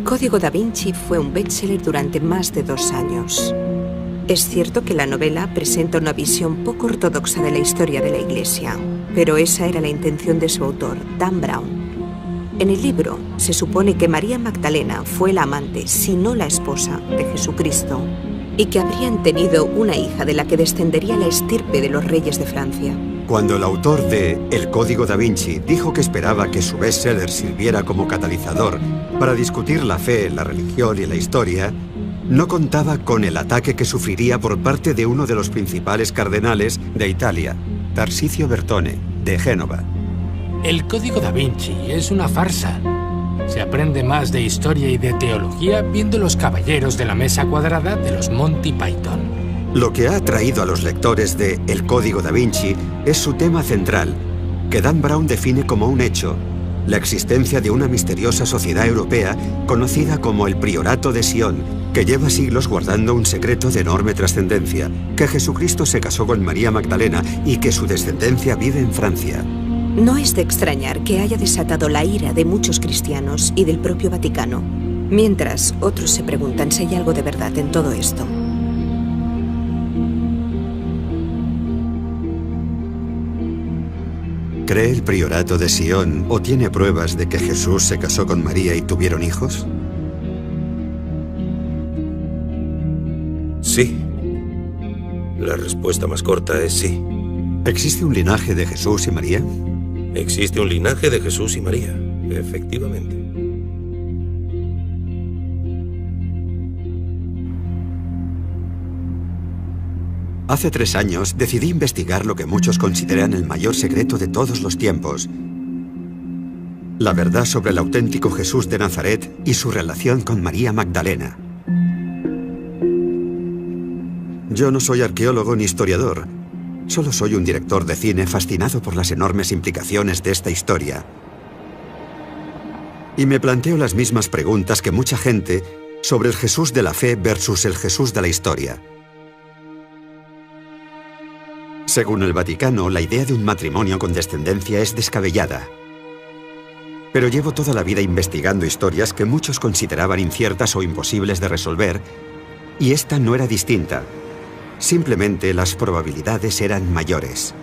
El Código da Vinci fue un bestseller durante más de 2 años. Es cierto que la novela presenta una visión poco ortodoxa de la historia de la Iglesia, pero esa era la intención de su autor, Dan Brown. En el libro se supone que María Magdalena fue la amante, si no la esposa, de Jesucristo, y que habrían tenido una hija de la que descendería la estirpe de los reyes de Francia. Cuando el autor de El Código da Vinci dijo que esperaba que su bestseller sirviera como catalizador para discutir la fe, la religión y la historia, no contaba con el ataque que sufriría por parte de uno de los principales cardenales de Italia, Tarcisio Bertone, de Génova. El Código da Vinci es una farsa. Se aprende más de historia y de teología viendo Los Caballeros de la Mesa Cuadrada de los Monty Python. Lo que ha atraído a los lectores de El Código da Vinci es su tema central, que Dan Brown define como un hecho: la existencia de una misteriosa sociedad europea conocida como el Priorato de Sion, que lleva siglos guardando un secreto de enorme trascendencia, que Jesucristo se casó con María Magdalena y que su descendencia vive en Francia. No es de extrañar que haya desatado la ira de muchos cristianos y del propio Vaticano, mientras otros se preguntan si hay algo de verdad en todo esto. ¿Cree el Priorato de Sion o tiene pruebas de que Jesús se casó con María y tuvieron hijos? Sí. La respuesta más corta es sí. ¿Existe un linaje de Jesús y María? Existe un linaje de Jesús y María, efectivamente. Hace 3 años decidí investigar lo que muchos consideran el mayor secreto de todos los tiempos: la verdad sobre el auténtico Jesús de Nazaret y su relación con María Magdalena. Yo no soy arqueólogo ni historiador, solo soy un director de cine fascinado por las enormes implicaciones de esta historia. Y me planteo las mismas preguntas que mucha gente sobre el Jesús de la fe versus el Jesús de la historia. Según el Vaticano, la idea de un matrimonio con descendencia es descabellada. Pero llevo toda la vida investigando historias que muchos consideraban inciertas o imposibles de resolver, y esta no era distinta. Simplemente las probabilidades eran mayores.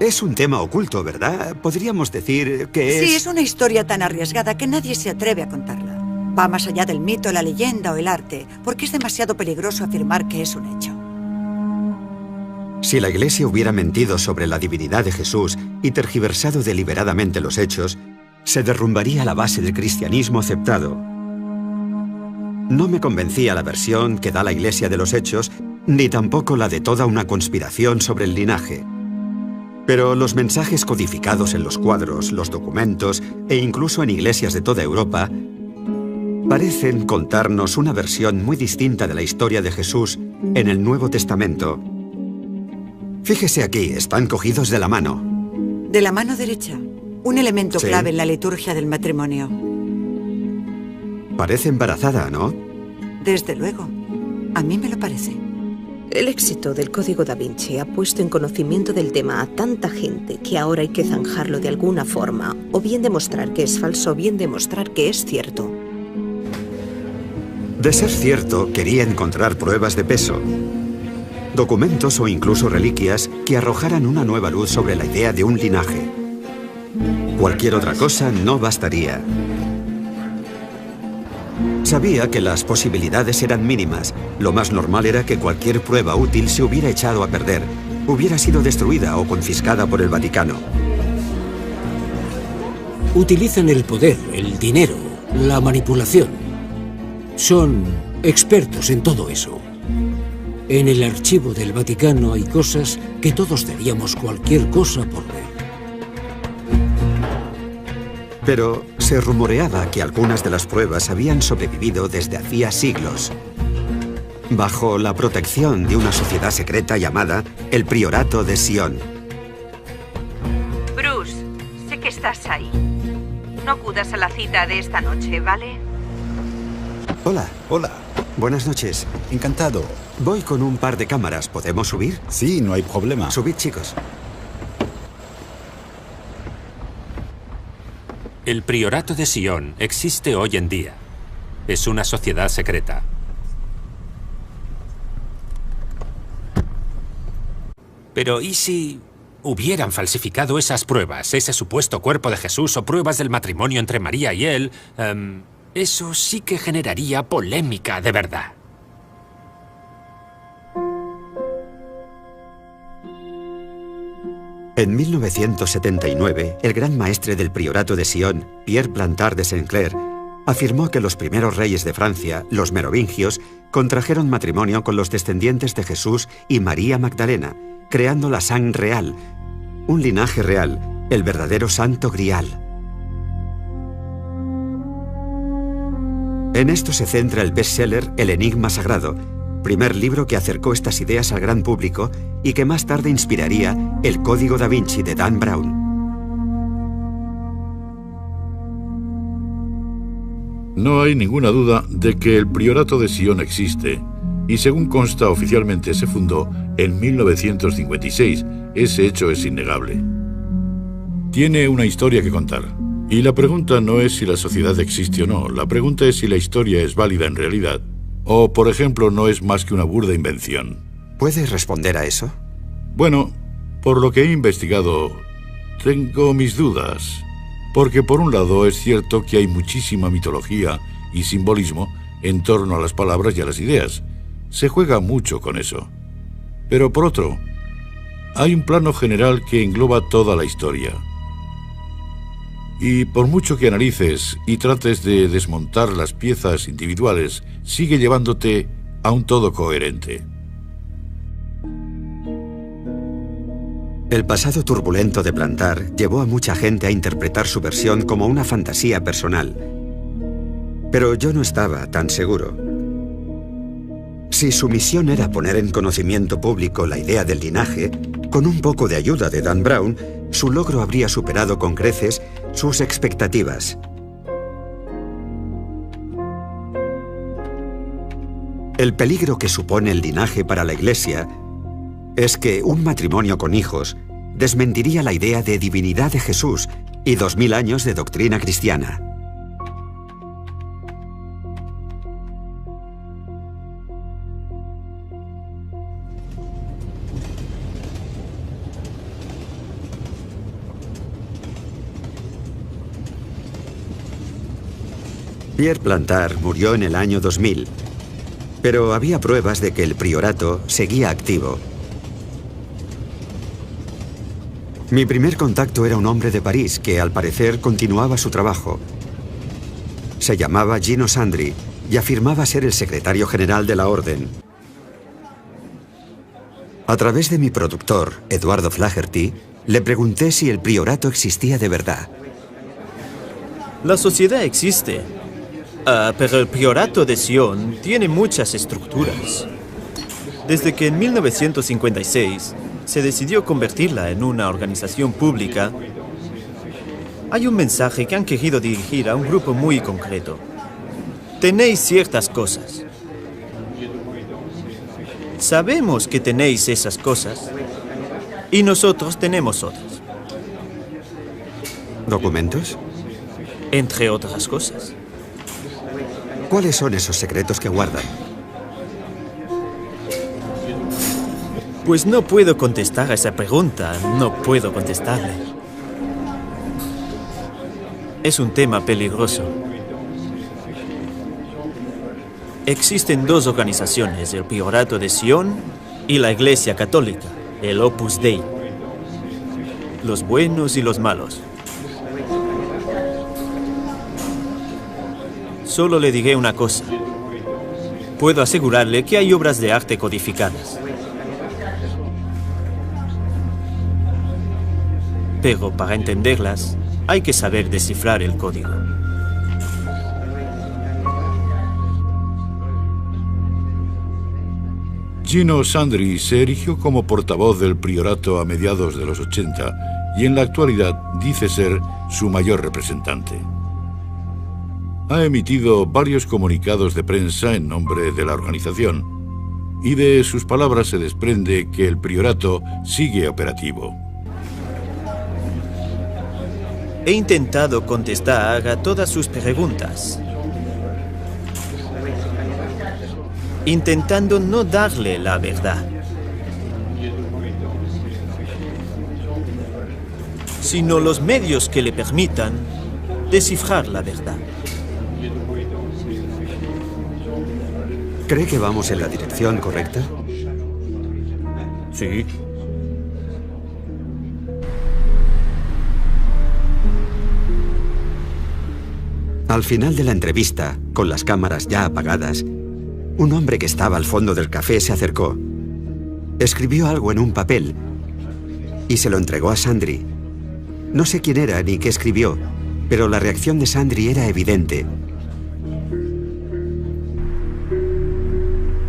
Es un tema oculto, ¿verdad? Podríamos decir que es... Sí, es una historia tan arriesgada que nadie se atreve a contarla. Va más allá del mito, la leyenda o el arte, porque es demasiado peligroso afirmar que es un hecho. Si la Iglesia hubiera mentido sobre la divinidad de Jesús y tergiversado deliberadamente los hechos, se derrumbaría la base del cristianismo aceptado. No me convencía la versión que da la Iglesia de los hechos, ni tampoco la de toda una conspiración sobre el linaje. Pero los mensajes codificados en los cuadros, los documentos e incluso en iglesias de toda Europa parecen contarnos una versión muy distinta de la historia de Jesús en el Nuevo Testamento. Fíjese aquí, están cogidos de la mano. De la mano derecha, un elemento Sí. clave en la liturgia del matrimonio. Parece embarazada, ¿no? Desde luego, a mí me lo parece. El éxito del Código da Vinci ha puesto en conocimiento del tema a tanta gente que ahora hay que zanjarlo de alguna forma, o bien demostrar que es falso, o bien demostrar que es cierto. De ser cierto, quería encontrar pruebas de peso. Documentos o incluso reliquias que arrojaran una nueva luz sobre la idea de un linaje. Cualquier otra cosa no bastaría. Sabía que las posibilidades eran mínimas. Lo más normal era que cualquier prueba útil se hubiera echado a perder, hubiera sido destruida o confiscada por el Vaticano. Utilizan el poder, el dinero, la manipulación. Son expertos en todo eso. En el archivo del Vaticano hay cosas que todos daríamos cualquier cosa por ver. Pero se rumoreaba que algunas de las pruebas habían sobrevivido desde hacía siglos, bajo la protección de una sociedad secreta llamada el Priorato de Sion. Bruce, sé que estás ahí. No acudas a la cita de esta noche, ¿vale? Hola. Hola, Buenas noches. encantado. Voy con un par de cámaras. ¿Podemos subir? Sí, no hay problema. Subid, chicos. El Priorato de Sion existe hoy en día. Es una sociedad secreta. Pero ¿y si hubieran falsificado esas pruebas, ese supuesto cuerpo de Jesús o pruebas del matrimonio entre María y él? Eso sí que generaría polémica de verdad. En 1979, el gran maestre del Priorato de Sion, Pierre Plantard de Saint-Clair, afirmó que los primeros reyes de Francia, los merovingios, contrajeron matrimonio con los descendientes de Jesús y María Magdalena, creando la Sang Real, un linaje real, el verdadero Santo Grial. En esto se centra el bestseller El Enigma Sagrado, primer libro que acercó estas ideas al gran público y que más tarde inspiraría El Código da Vinci de Dan Brown. No hay ninguna duda de que el Priorato de Sion existe, y según consta oficialmente se fundó en 1956. Ese hecho es innegable. Tiene una historia que contar. Y la pregunta no es si la sociedad existe o no, la pregunta es si la historia es válida en realidad. O, por ejemplo, no es más que una burda invención. ¿Puedes responder a eso? Bueno, por lo que he investigado, tengo mis dudas. Porque por un lado es cierto que hay muchísima mitología y simbolismo en torno a las palabras y a las ideas. Se juega mucho con eso. Pero por otro, hay un plano general que engloba toda la historia. Y por mucho que analices y trates de desmontar las piezas individuales, sigue llevándote a un todo coherente. El pasado turbulento de Plantard llevó a mucha gente a interpretar su versión como una fantasía personal. Pero yo no estaba tan seguro. Si su misión era poner en conocimiento público la idea del linaje, con un poco de ayuda de Dan Brown, su logro habría superado con creces sus expectativas. El peligro que supone el linaje para la Iglesia es que un matrimonio con hijos desmentiría la idea de divinidad de Jesús y 2000 años de doctrina cristiana. Pierre Plantard murió en el año 2000, pero había pruebas de que el priorato seguía activo. Mi primer contacto era un hombre de París que, al parecer, continuaba su trabajo. Se llamaba Gino Sandri y afirmaba ser el secretario general de la Orden. A través de mi productor, Eduardo Flaherty, le pregunté si el priorato existía de verdad. La sociedad existe. Pero el Priorato de Sion tiene muchas estructuras. Desde que en 1956 se decidió convertirla en una organización pública, hay un mensaje que han querido dirigir a un grupo muy concreto. Tenéis ciertas cosas. Sabemos que tenéis esas cosas y nosotros tenemos otras. ¿Documentos? Entre otras cosas. ¿Cuáles son esos secretos que guardan? Pues no puedo contestar a esa pregunta, no puedo contestarle. Es un tema peligroso. Existen dos organizaciones, el Priorato de Sion y la Iglesia Católica, el Opus Dei. Los buenos y los malos. Solo le diré una cosa. Puedo asegurarle que hay obras de arte codificadas. Pero para entenderlas, hay que saber descifrar el código. Gino Sandri se erigió como portavoz del priorato a mediados de los 80 y en la actualidad dice ser su mayor representante. Ha emitido varios comunicados de prensa en nombre de la organización y de sus palabras se desprende que el priorato sigue operativo. He intentado contestar a todas sus preguntas, intentando no darle la verdad, sino los medios que le permitan descifrar la verdad. ¿Cree que vamos en la dirección correcta? Sí. Al final de la entrevista, con las cámaras ya apagadas, un hombre que estaba al fondo del café se acercó. Escribió algo en un papel y se lo entregó a Sandri. No sé quién era ni qué escribió, pero la reacción de Sandri era evidente.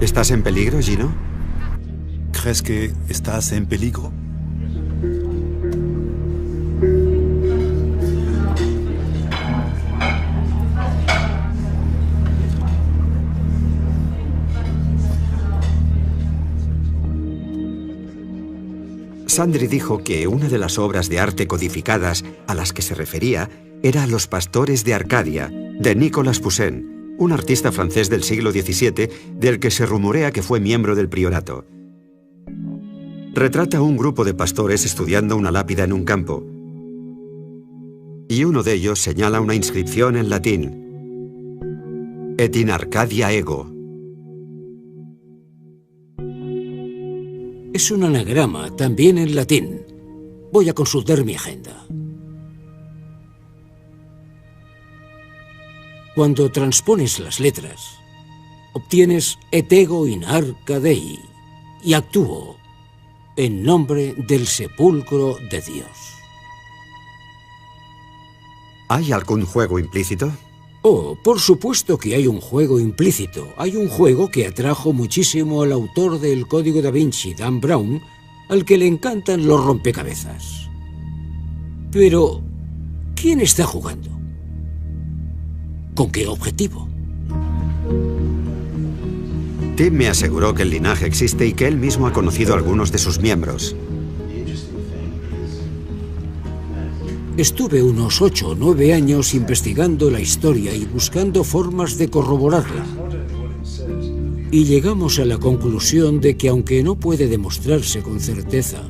¿Estás en peligro, Gino? ¿Crees que estás en peligro? Sandri dijo que una de las obras de arte codificadas a las que se refería era Los pastores de Arcadia, de Nicolas Poussin, un artista francés del siglo XVII del que se rumorea que fue miembro del priorato. Retrata a un grupo de pastores estudiando una lápida en un campo, y uno de ellos señala una inscripción en latín: Et in Arcadia ego. Es un anagrama, también en latín. Voy a consultar mi agenda. Cuando transpones las letras, obtienes et ego in arca Dei y actúo en nombre del sepulcro de Dios. ¿Hay algún juego implícito? Oh, por supuesto que hay un juego implícito. Hay un juego que atrajo muchísimo al autor del Código da Vinci, Dan Brown, al que le encantan los rompecabezas. Pero, ¿quién está jugando? ¿Con qué objetivo? Tim me aseguró que el linaje existe y que él mismo ha conocido a algunos de sus miembros. Estuve unos 8 o 9 años investigando la historia y buscando formas de corroborarla. Y llegamos a la conclusión de que, aunque no puede demostrarse con certeza,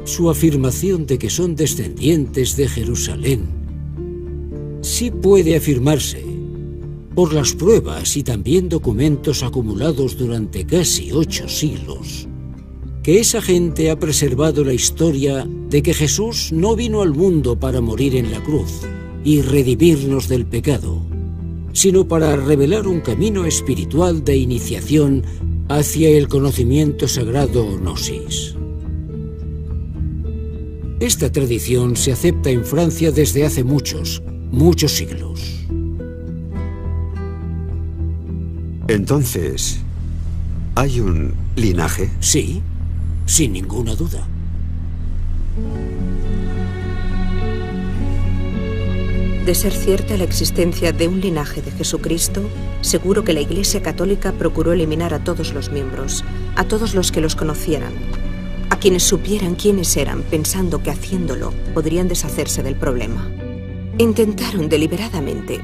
su afirmación de que son descendientes de Jerusalén sí puede afirmarse por las pruebas y también documentos acumulados durante casi 8 siglos, que esa gente ha preservado la historia de que Jesús no vino al mundo para morir en la cruz y redimirnos del pecado, sino para revelar un camino espiritual de iniciación hacia el conocimiento sagrado o gnosis. Esta tradición se acepta en Francia desde hace muchos siglos. Entonces, ¿hay un linaje? Sí, sin ninguna duda. De ser cierta la existencia de un linaje de Jesucristo, seguro que la Iglesia Católica procuró eliminar a todos los miembros, a todos los que los conocieran, a quienes supieran quiénes eran, pensando que haciéndolo podrían deshacerse del problema. Intentaron deliberadamente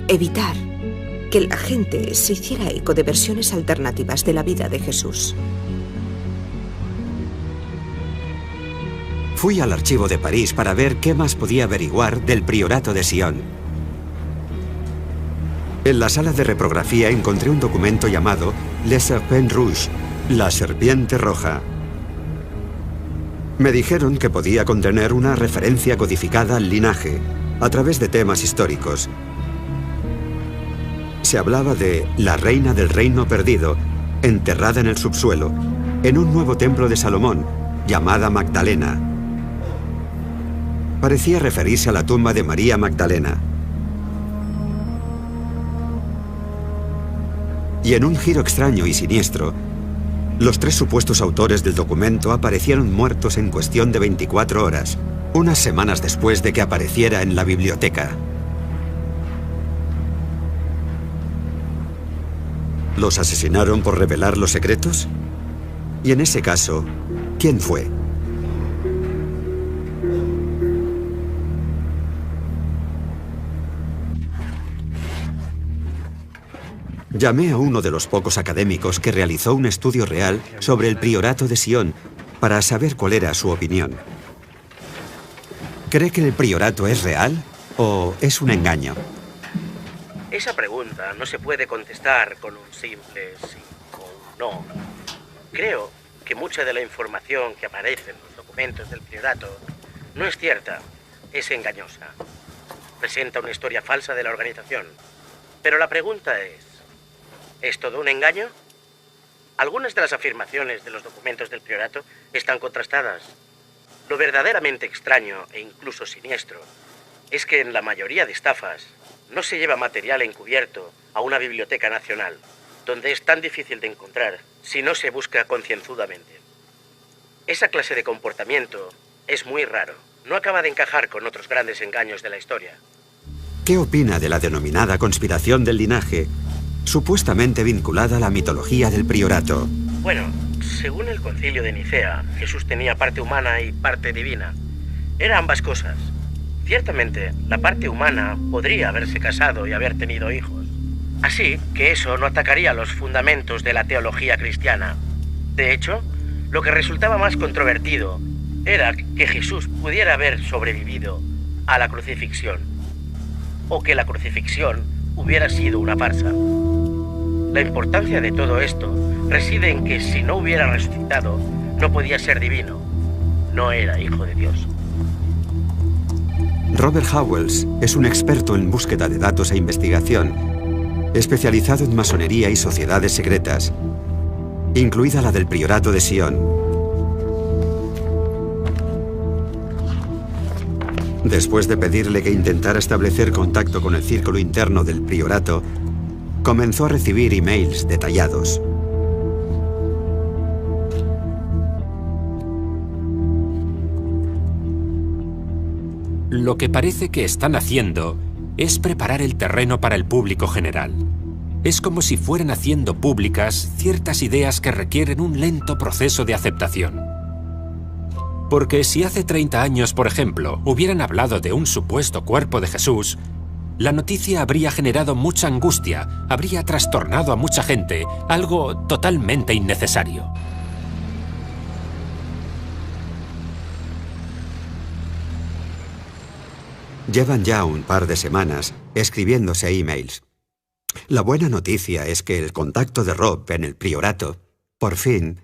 evitar que la gente se hiciera eco de versiones alternativas de la vida de Jesús. Fui al archivo de París para ver qué más podía averiguar del priorato de Sion. En la sala de reprografía encontré un documento llamado Le Serpent Rouge, la serpiente roja. Me dijeron que podía contener una referencia codificada al linaje, a través de temas históricos. Se hablaba de la reina del reino perdido, enterrada en el subsuelo, en un nuevo templo de Salomón, llamada Magdalena. Parecía referirse a la tumba de María Magdalena. Y en un giro extraño y siniestro, los 3 supuestos autores del documento aparecieron muertos en cuestión de 24 horas, unas semanas después de que apareciera en la biblioteca. ¿Los asesinaron por revelar los secretos? Y en ese caso, ¿quién fue? Llamé a uno de los pocos académicos que realizó un estudio real sobre el priorato de Sion para saber cuál era su opinión. ¿Cree que el priorato es real o es un engaño? Esa pregunta no se puede contestar con un simple sí o un no. Creo que mucha de la información que aparece en los documentos del priorato no es cierta, es engañosa. Presenta una historia falsa de la organización. Pero la pregunta ¿es todo un engaño? Algunas de las afirmaciones de los documentos del priorato están contrastadas. Lo verdaderamente extraño e incluso siniestro es que en la mayoría de estafas no se lleva material encubierto a una biblioteca nacional, donde es tan difícil de encontrar si no se busca concienzudamente. Esa clase de comportamiento es muy raro. No acaba de encajar con otros grandes engaños de la historia. ¿Qué opina de la denominada conspiración del linaje, supuestamente vinculada a la mitología del priorato? Bueno, según el Concilio de Nicea, Jesús tenía parte humana y parte divina. Era ambas cosas. Ciertamente, la parte humana podría haberse casado y haber tenido hijos. Así que eso no atacaría los fundamentos de la teología cristiana. De hecho, lo que resultaba más controvertido era que Jesús pudiera haber sobrevivido a la crucifixión, o que la crucifixión hubiera sido una farsa. La importancia de todo esto reside en que si no hubiera resucitado, no podía ser divino. No era hijo de Dios. Robert Howells es un experto en búsqueda de datos e investigación, especializado en masonería y sociedades secretas, incluida la del priorato de Sion. Después de pedirle que intentara establecer contacto con el círculo interno del priorato, comenzó a recibir emails detallados. Lo que parece que están haciendo es preparar el terreno para el público general. Es como si fueran haciendo públicas ciertas ideas que requieren un lento proceso de aceptación. Porque si hace 30 años, por ejemplo, hubieran hablado de un supuesto cuerpo de Jesús, la noticia habría generado mucha angustia, habría trastornado a mucha gente, algo totalmente innecesario. Llevan ya un par de semanas escribiéndose emails. La buena noticia es que el contacto de Rob en el priorato, por fin,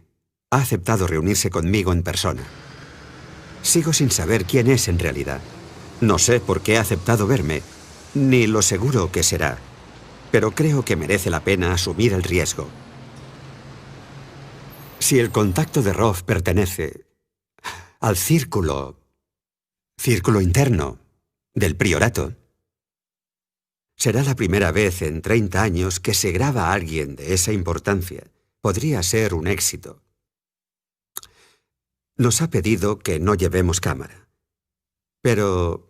ha aceptado reunirse conmigo en persona. Sigo sin saber quién es en realidad. No sé por qué ha aceptado verme, ni lo seguro que será, pero creo que merece la pena asumir el riesgo. Si el contacto de Rob pertenece al círculo interno del priorato, será la primera vez en 30 años que se graba a alguien de esa importancia. Podría ser un éxito. Nos ha pedido que no llevemos cámara, pero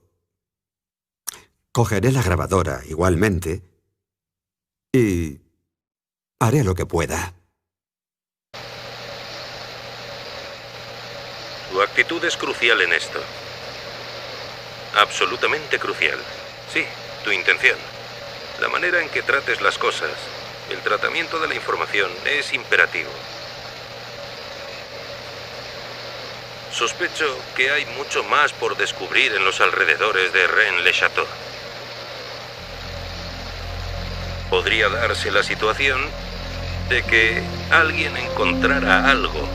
cogeré la grabadora igualmente y haré lo que pueda. Tu actitud es crucial en esto. Absolutamente crucial. Sí, tu intención. La manera en que trates las cosas, el tratamiento de la información es imperativo. Sospecho que hay mucho más por descubrir en los alrededores de Rennes-le-Château. Podría darse la situación de que alguien encontrara algo,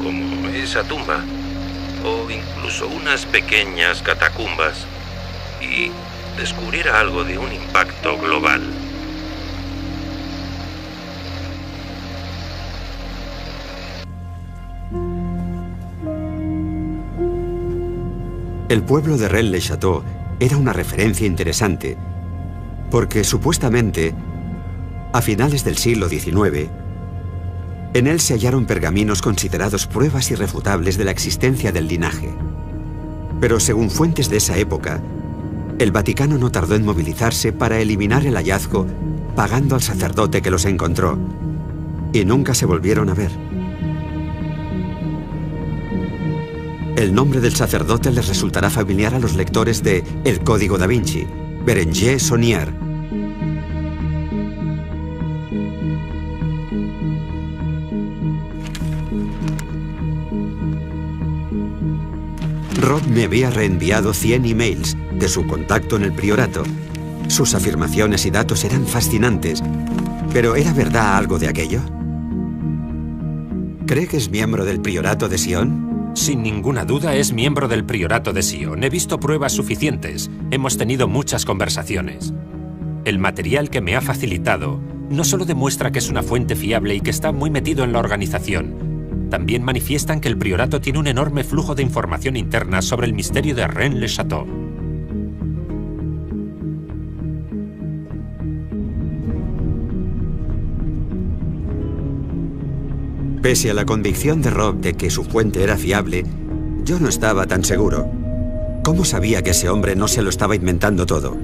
como esa tumba, o incluso unas pequeñas catacumbas, y descubriera algo de un impacto global. El pueblo de Rennes-le-Château era una referencia interesante, porque supuestamente, a finales del siglo XIX, en él se hallaron pergaminos considerados pruebas irrefutables de la existencia del linaje. Pero según fuentes de esa época, el Vaticano no tardó en movilizarse para eliminar el hallazgo, pagando al sacerdote que los encontró, y nunca se volvieron a ver. El nombre del sacerdote les resultará familiar a los lectores de El Código da Vinci, Berenguer Saunier. Rob me había reenviado 100 emails de su contacto en el priorato. Sus afirmaciones y datos eran fascinantes, pero ¿era verdad algo de aquello? ¿Cree que es miembro del priorato de Sion? Sin ninguna duda es miembro del priorato de Sion. He visto pruebas suficientes. Hemos tenido muchas conversaciones. El material que me ha facilitado no solo demuestra que es una fuente fiable y que está muy metido en la organización, también manifiestan que el priorato tiene un enorme flujo de información interna sobre el misterio de Rennes-le-Château. Pese a la convicción de Rob de que su fuente era fiable, yo no estaba tan seguro. ¿Cómo sabía que ese hombre no se lo estaba inventando todo?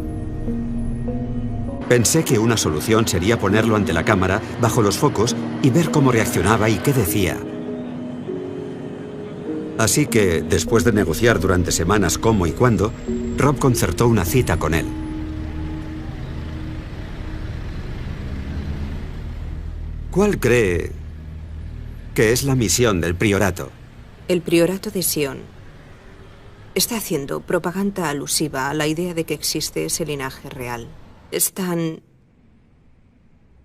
Pensé que una solución sería ponerlo ante la cámara, bajo los focos, y ver cómo reaccionaba y qué decía. Así que, después de negociar durante semanas cómo y cuándo, Rob concertó una cita con él. ¿Cuál cree que es la misión del priorato? El priorato de Sion está haciendo propaganda alusiva a la idea de que existe ese linaje real. Están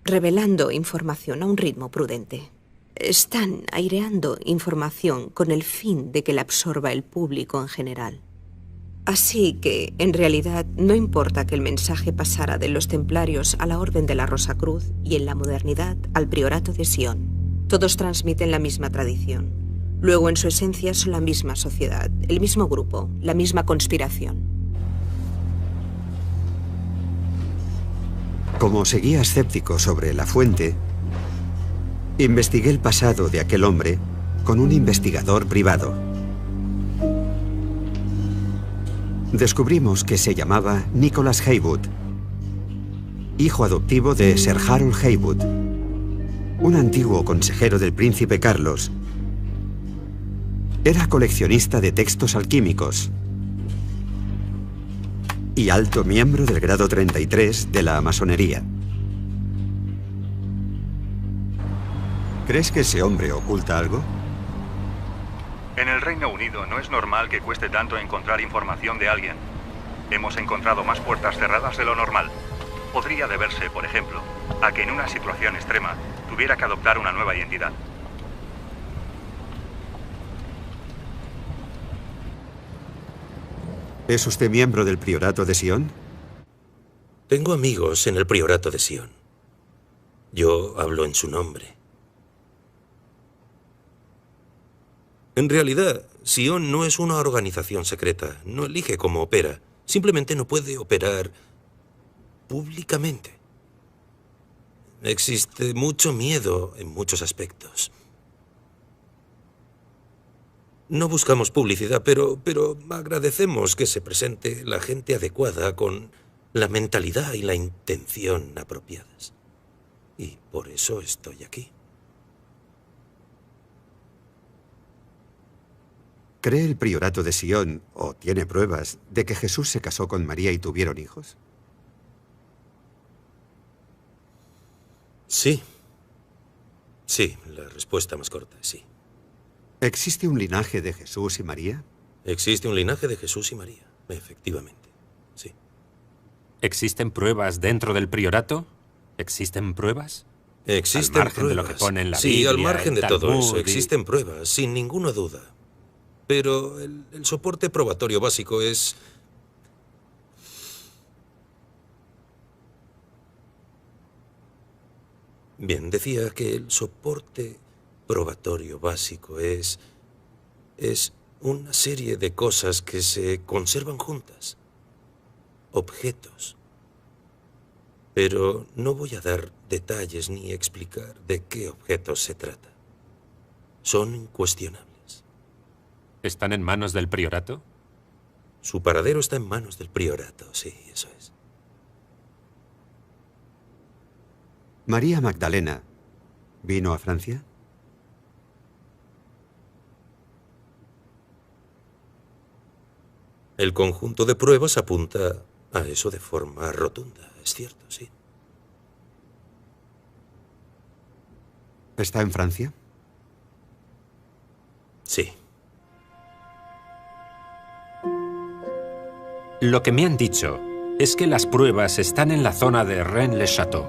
revelando información a un ritmo prudente. Están aireando información con el fin de que la absorba el público en general. Así que, en realidad, no importa que el mensaje pasara de los templarios a la Orden de la Rosa Cruz y en la modernidad al priorato de Sion. Todos transmiten la misma tradición. Luego, en su esencia, son la misma sociedad, el mismo grupo, la misma conspiración. Como seguía escéptico sobre la fuente, investigué el pasado de aquel hombre con un investigador privado. Descubrimos que se llamaba Nicholas Haywood, hijo adoptivo de Sir Harold Haywood, un antiguo consejero del príncipe Carlos. Era coleccionista de textos alquímicos y alto miembro del grado 33 de la masonería. ¿Crees que ese hombre oculta algo? En el Reino Unido no es normal que cueste tanto encontrar información de alguien. Hemos encontrado más puertas cerradas de lo normal. Podría deberse, por ejemplo, a que en una situación extrema tuviera que adoptar una nueva identidad. ¿Es usted miembro del priorato de Sion? Tengo amigos en el priorato de Sion. Yo hablo en su nombre. En realidad, Sion no es una organización secreta. No elige cómo opera. Simplemente no puede operar públicamente. Existe mucho miedo en muchos aspectos. No buscamos publicidad, pero agradecemos que se presente la gente adecuada con la mentalidad y la intención apropiadas. Y por eso estoy aquí. ¿Cree el priorato de Sion, o tiene pruebas, de que Jesús se casó con María y tuvieron hijos? Sí. Sí, la respuesta más corta es sí. ¿Existe un linaje de Jesús y María? Existe un linaje de Jesús y María, efectivamente, sí. ¿Existen pruebas dentro del priorato? ¿Existen pruebas? Existen al margen pruebas. de lo que pone en la sí, Biblia, al margen de todo Talmud eso, existen pruebas, sin ninguna duda. Pero el soporte probatorio básico es... Bien, decía que el soporte probatorio básico es una serie de cosas que se conservan juntas. Objetos. Pero no voy a dar detalles ni explicar de qué objetos se trata. Son incuestionables. ¿Están en manos del priorato? Su paradero está en manos del priorato, sí, eso es. ¿María Magdalena vino a Francia? El conjunto de pruebas apunta a eso de forma rotunda, es cierto, sí. ¿Está en Francia? Sí. Lo que me han dicho es que las pruebas están en la zona de Rennes-le-Château.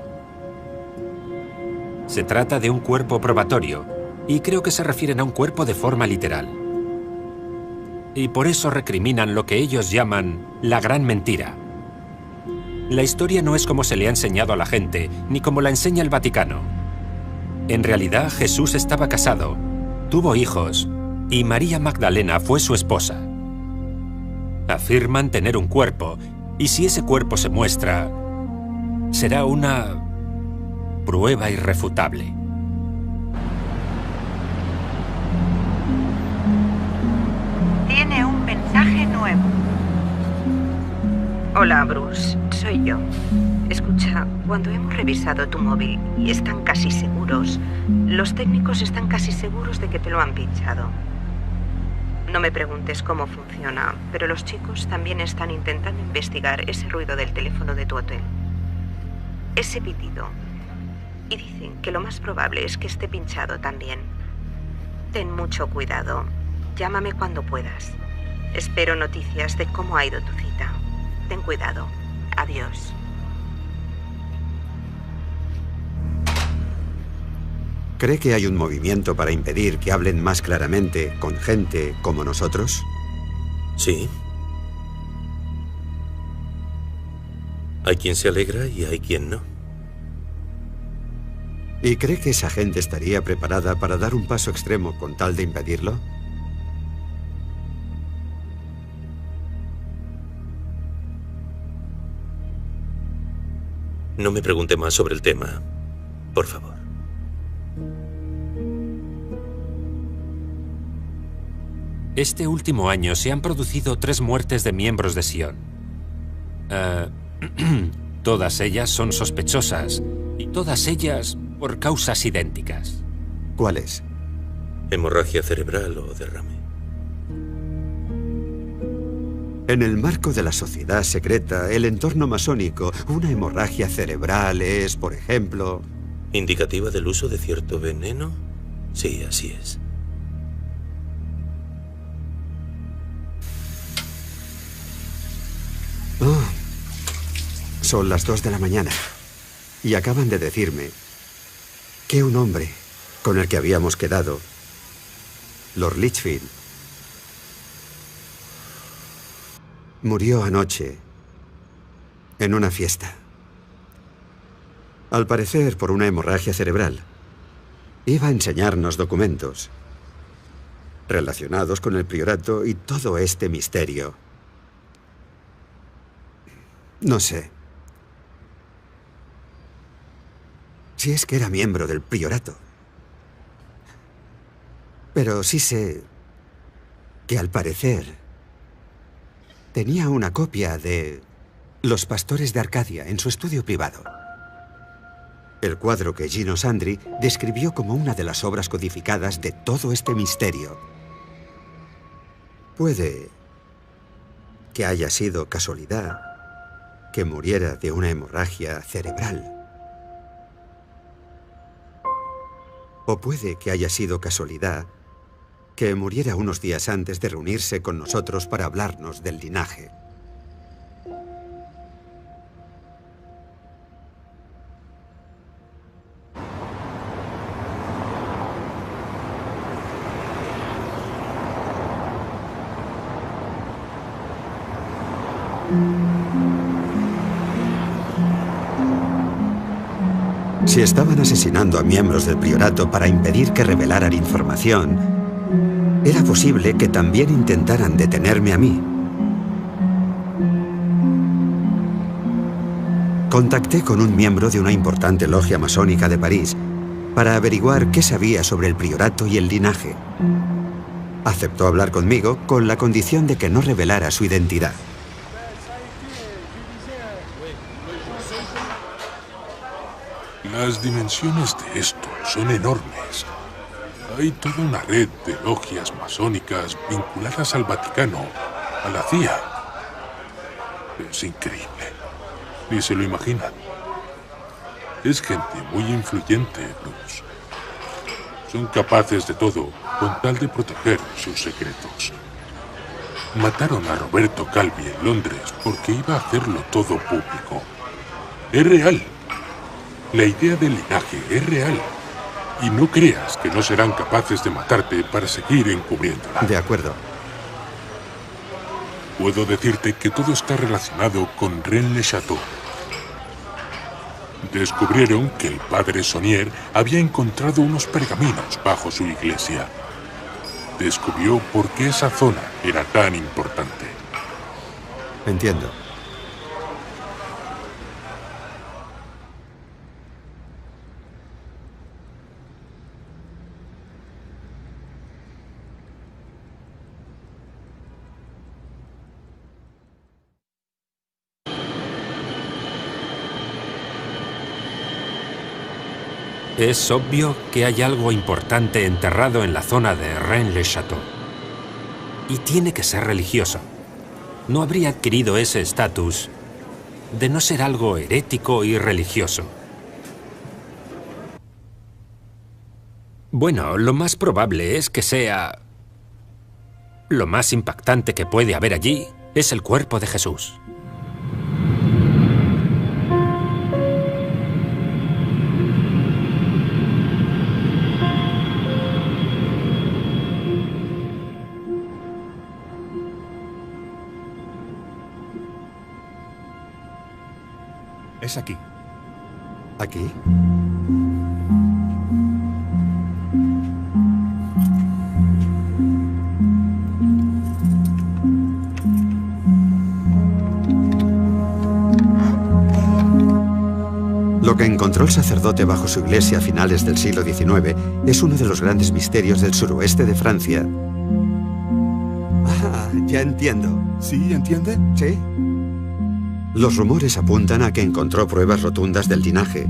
Se trata de un cuerpo probatorio, y creo que se refieren a un cuerpo de forma literal. Y por eso recriminan lo que ellos llaman la gran mentira. La historia no es como se le ha enseñado a la gente, ni como la enseña el Vaticano. En realidad, Jesús estaba casado, tuvo hijos, y María Magdalena fue su esposa. Afirman tener un cuerpo, y si ese cuerpo se muestra, será una prueba irrefutable. Tiene un mensaje nuevo. Hola, Bruce. Soy yo. Escucha, cuando hemos revisado tu móvil y están casi seguros, los técnicos están casi seguros de que te lo han pinchado. No me preguntes cómo funciona, pero los chicos también están intentando investigar ese ruido del teléfono de tu hotel. Ese pitido. Y dicen que lo más probable es que esté pinchado también. Ten mucho cuidado. Llámame cuando puedas. Espero noticias de cómo ha ido tu cita. Ten cuidado. Adiós. ¿Cree que hay un movimiento para impedir que hablen más claramente con gente como nosotros? Sí. Hay quien se alegra y hay quien no. ¿Y cree que esa gente estaría preparada para dar un paso extremo con tal de impedirlo? No me pregunte más sobre el tema, por favor. Este último año se han producido 3 muertes de miembros de Sion. Todas ellas son sospechosas, y todas ellas por causas idénticas. ¿Cuáles? Hemorragia cerebral o derrame. En el marco de la sociedad secreta, el entorno masónico, una hemorragia cerebral es, por ejemplo... ¿Indicativa del uso de cierto veneno? Sí, así es. Oh, son las 2 de la mañana y acaban de decirme que un hombre con el que habíamos quedado, Lord Lichfield, murió anoche en una fiesta. Al parecer por una hemorragia cerebral. Iba a enseñarnos documentos relacionados con el priorato y todo este misterio. No sé si es que era miembro del priorato, pero sí sé que al parecer tenía una copia de Los Pastores de Arcadia en su estudio privado. El cuadro que Gino Sandri describió como una de las obras codificadas de todo este misterio. Puede que haya sido casualidad que muriera de una hemorragia cerebral. O puede que haya sido casualidad que muriera unos días antes de reunirse con nosotros para hablarnos del linaje. Si estaban asesinando a miembros del priorato para impedir que revelaran información, era posible que también intentaran detenerme a mí. Contacté con un miembro de una importante logia masónica de París para averiguar qué sabía sobre el priorato y el linaje. Aceptó hablar conmigo con la condición de que no revelara su identidad. Las dimensiones de esto son enormes. Hay toda una red de logias masónicas vinculadas al Vaticano, a la CIA. Es increíble. Ni se lo imaginan. Es gente muy influyente, Bruce. Son capaces de todo con tal de proteger sus secretos. Mataron a Roberto Calvi en Londres porque iba a hacerlo todo público. Es real. La idea del linaje es real. Y no creas que no serán capaces de matarte para seguir encubriéndola. De acuerdo. Puedo decirte que todo está relacionado con Rennes-le-Château. Descubrieron que el padre Saunier había encontrado unos pergaminos bajo su iglesia. Descubrió por qué esa zona era tan importante. Entiendo. Es obvio que hay algo importante enterrado en la zona de Rennes-le-Château. Y tiene que ser religioso. No habría adquirido ese estatus de no ser algo herético y religioso. Bueno, lo más probable es que sea... Lo más impactante que puede haber allí es el cuerpo de Jesús. Es aquí. ¿Aquí? Lo que encontró el sacerdote bajo su iglesia a finales del siglo XIX es uno de los grandes misterios del suroeste de Francia. Ah, ya entiendo. ¿Sí, entiende? Sí. Los rumores apuntan a que encontró pruebas rotundas del linaje.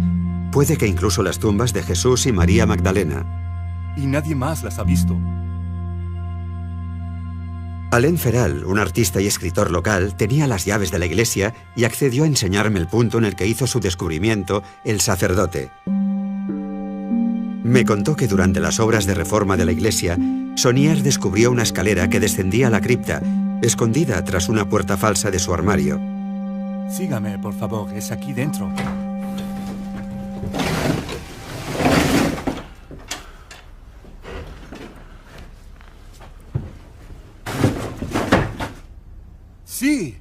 Puede que incluso las tumbas de Jesús y María Magdalena. Y nadie más las ha visto. Alain Feral, un artista y escritor local, tenía las llaves de la iglesia y accedió a enseñarme el punto en el que hizo su descubrimiento el sacerdote. Me contó que durante las obras de reforma de la iglesia, Saunier descubrió una escalera que descendía a la cripta, escondida tras una puerta falsa de su armario. Sígame, por favor, es aquí dentro. Sí.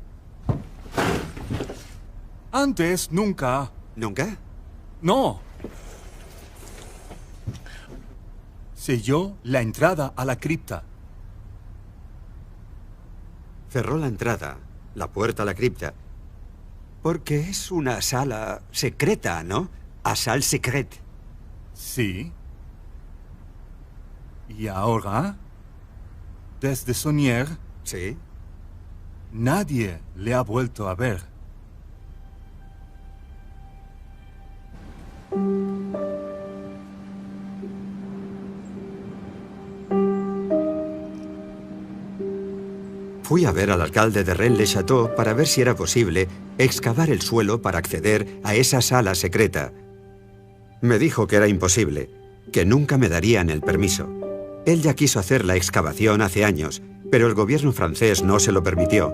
Antes, nunca. ¿Nunca? No. Selló la entrada a la cripta. Cerró la entrada, la puerta a la cripta, porque es una sala secreta, ¿no? A salle secrète. Sí. Y ahora, desde Saunier, sí, nadie le ha vuelto a ver. Fui a ver al alcalde de Rennes-le-Château para ver si era posible excavar el suelo para acceder a esa sala secreta. Me dijo que era imposible, que nunca me darían el permiso. Él ya quiso hacer la excavación hace años, pero el gobierno francés no se lo permitió.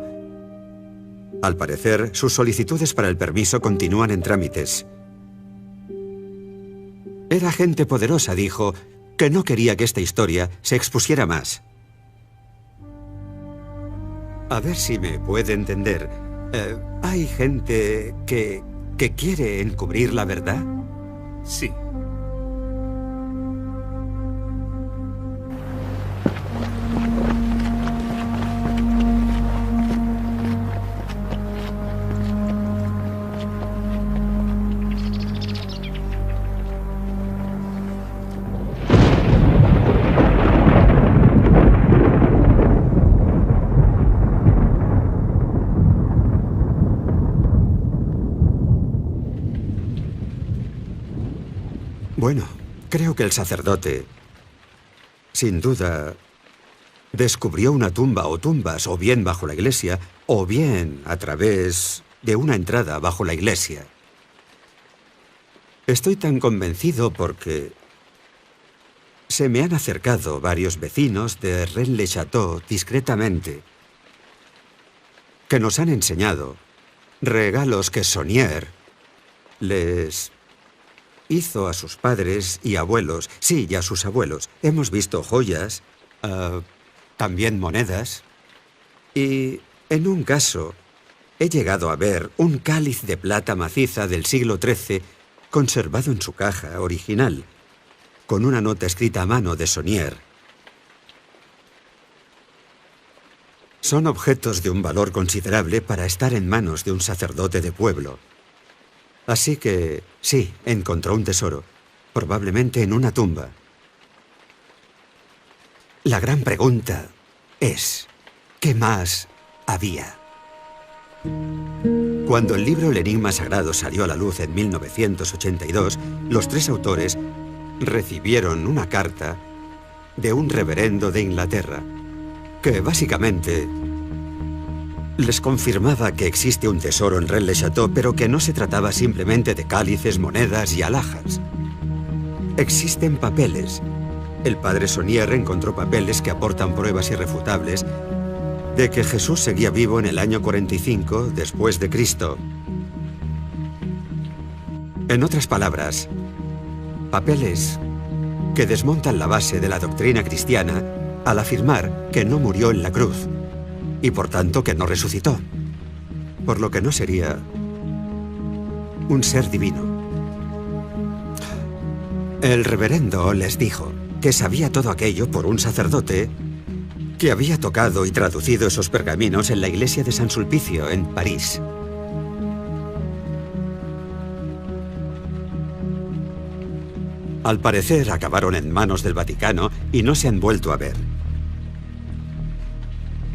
Al parecer, sus solicitudes para el permiso continúan en trámites. Era gente poderosa, dijo, que no quería que esta historia se expusiera más. A ver si me puede entender. ¿Hay gente que quiere encubrir la verdad? Sí. Bueno, creo que el sacerdote, sin duda, descubrió una tumba o tumbas, o bien bajo la iglesia, o bien a través de una entrada bajo la iglesia. Estoy tan convencido porque se me han acercado varios vecinos de Rennes-le-Château discretamente que nos han enseñado, regalos que Saunier les hizo a sus padres y abuelos, sí, y a sus abuelos. Hemos visto joyas, también monedas, y en un caso he llegado a ver un cáliz de plata maciza del siglo XIII conservado en su caja original, con una nota escrita a mano de Saunier. Son objetos de un valor considerable para estar en manos de un sacerdote de pueblo. Así que, sí, encontró un tesoro, probablemente en una tumba. La gran pregunta es, ¿qué más había? Cuando el libro El Enigma Sagrado salió a la luz en 1982, los tres autores recibieron una carta de un reverendo de Inglaterra que básicamente les confirmaba que existe un tesoro en Rennes-le-Château, pero que no se trataba simplemente de cálices, monedas y alhajas. Existen papeles. El padre Saunier encontró papeles que aportan pruebas irrefutables de que Jesús seguía vivo en el año 45 después de Cristo. En otras palabras, papeles que desmontan la base de la doctrina cristiana al afirmar que no murió en la cruz y por tanto que no resucitó, por lo que no sería un ser divino. El reverendo les dijo que sabía todo aquello por un sacerdote que había tocado y traducido esos pergaminos en la iglesia de San Sulpicio, en París. Al parecer acabaron en manos del Vaticano y no se han vuelto a ver.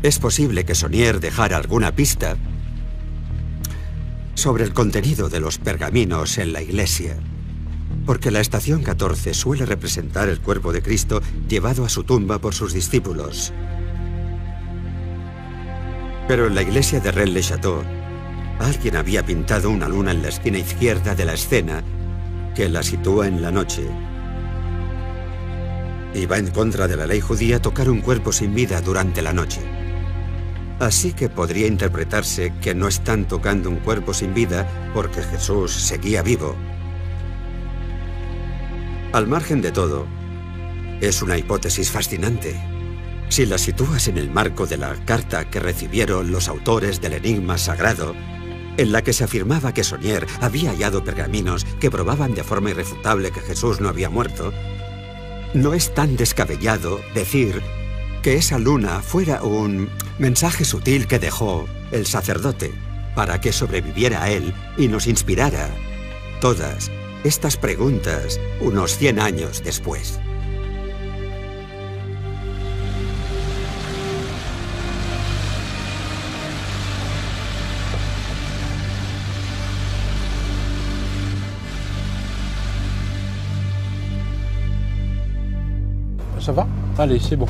Es posible que Saunier dejara alguna pista sobre el contenido de los pergaminos en la iglesia, porque la estación 14 suele representar el cuerpo de Cristo llevado a su tumba por sus discípulos. Pero en la iglesia de Rennes-le-Château, alguien había pintado una luna en la esquina izquierda de la escena que la sitúa en la noche. Y va en contra de la ley judía tocar un cuerpo sin vida durante la noche. Así que podría interpretarse que no están tocando un cuerpo sin vida porque Jesús seguía vivo. Al margen de todo, es una hipótesis fascinante. Si la sitúas en el marco de la carta que recibieron los autores del Enigma Sagrado, en la que se afirmaba que Saunier había hallado pergaminos que probaban de forma irrefutable que Jesús no había muerto, no es tan descabellado decir que esa luna fuera un mensaje sutil que dejó el sacerdote para que sobreviviera a él y nos inspirara todas estas preguntas unos 100 años después. Ça va? Allez, c'est bon.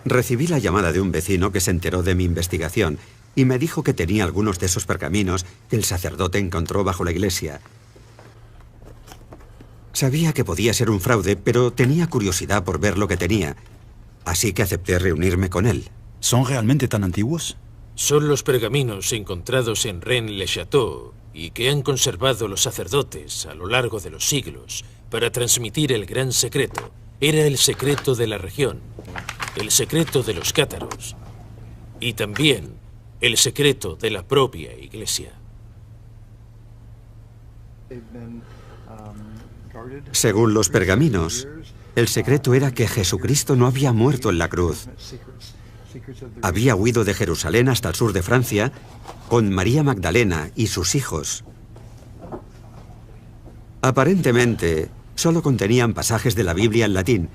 Recibí la llamada de un vecino que se enteró de mi investigación y me dijo que tenía algunos de esos pergaminos que el sacerdote encontró bajo la iglesia. Sabía que podía ser un fraude, pero tenía curiosidad por ver lo que tenía, así que acepté reunirme con él. ¿Son realmente tan antiguos? Son los pergaminos encontrados en Rennes-le-Château y que han conservado los sacerdotes a lo largo de los siglos para transmitir el gran secreto. Era el secreto de la región, el secreto de los cátaros y también el secreto de la propia iglesia. Según los pergaminos, el secreto era que Jesucristo no había muerto en la cruz. Había huido de Jerusalén hasta el sur de Francia con María Magdalena y sus hijos. Aparentemente, solo contenían pasajes de la Biblia en latín,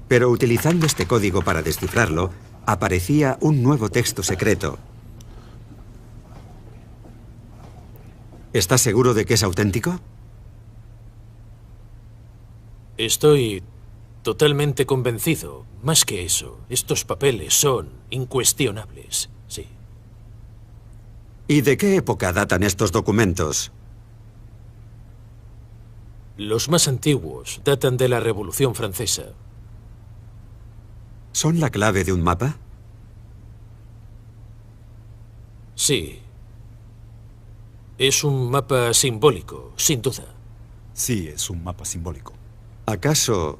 pero utilizando este código para descifrarlo, aparecía un nuevo texto secreto. ¿Estás seguro de que es auténtico? Estoy totalmente convencido. Más que eso, estos papeles son incuestionables, sí. ¿Y de qué época datan estos documentos? Los más antiguos datan de la Revolución Francesa. ¿Son la clave de un mapa? Sí. Es un mapa simbólico, sin duda. Sí, es un mapa simbólico. ¿Acaso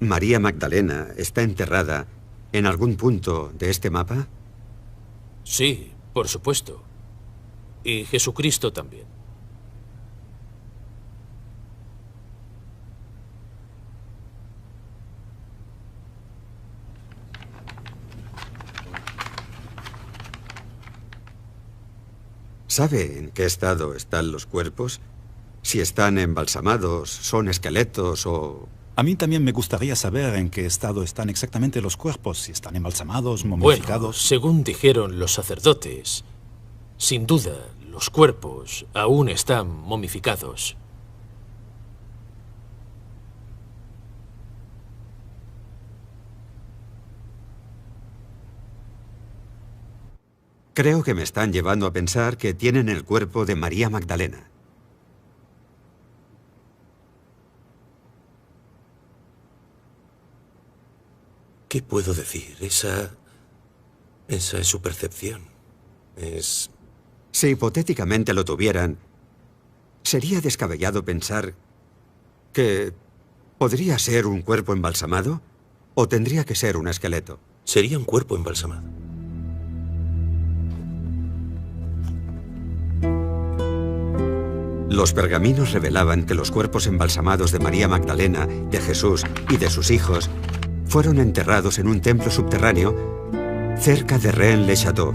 María Magdalena está enterrada en algún punto de este mapa? Sí, por supuesto. Y Jesucristo también. ¿Sabe en qué estado están los cuerpos? Si están embalsamados, son esqueletos o... A mí también me gustaría saber en qué estado están exactamente los cuerpos, si están embalsamados, momificados... Bueno, según dijeron los sacerdotes, sin duda, los cuerpos aún están momificados. Creo que me están llevando a pensar que tienen el cuerpo de María Magdalena. ¿Qué puedo decir? Esa es su percepción. Si hipotéticamente lo tuvieran, ¿sería descabellado pensar que podría ser un cuerpo embalsamado o tendría que ser un esqueleto? Sería un cuerpo embalsamado. Los pergaminos revelaban que los cuerpos embalsamados de María Magdalena, de Jesús y de sus hijos fueron enterrados en un templo subterráneo cerca de Rennes-le-Château.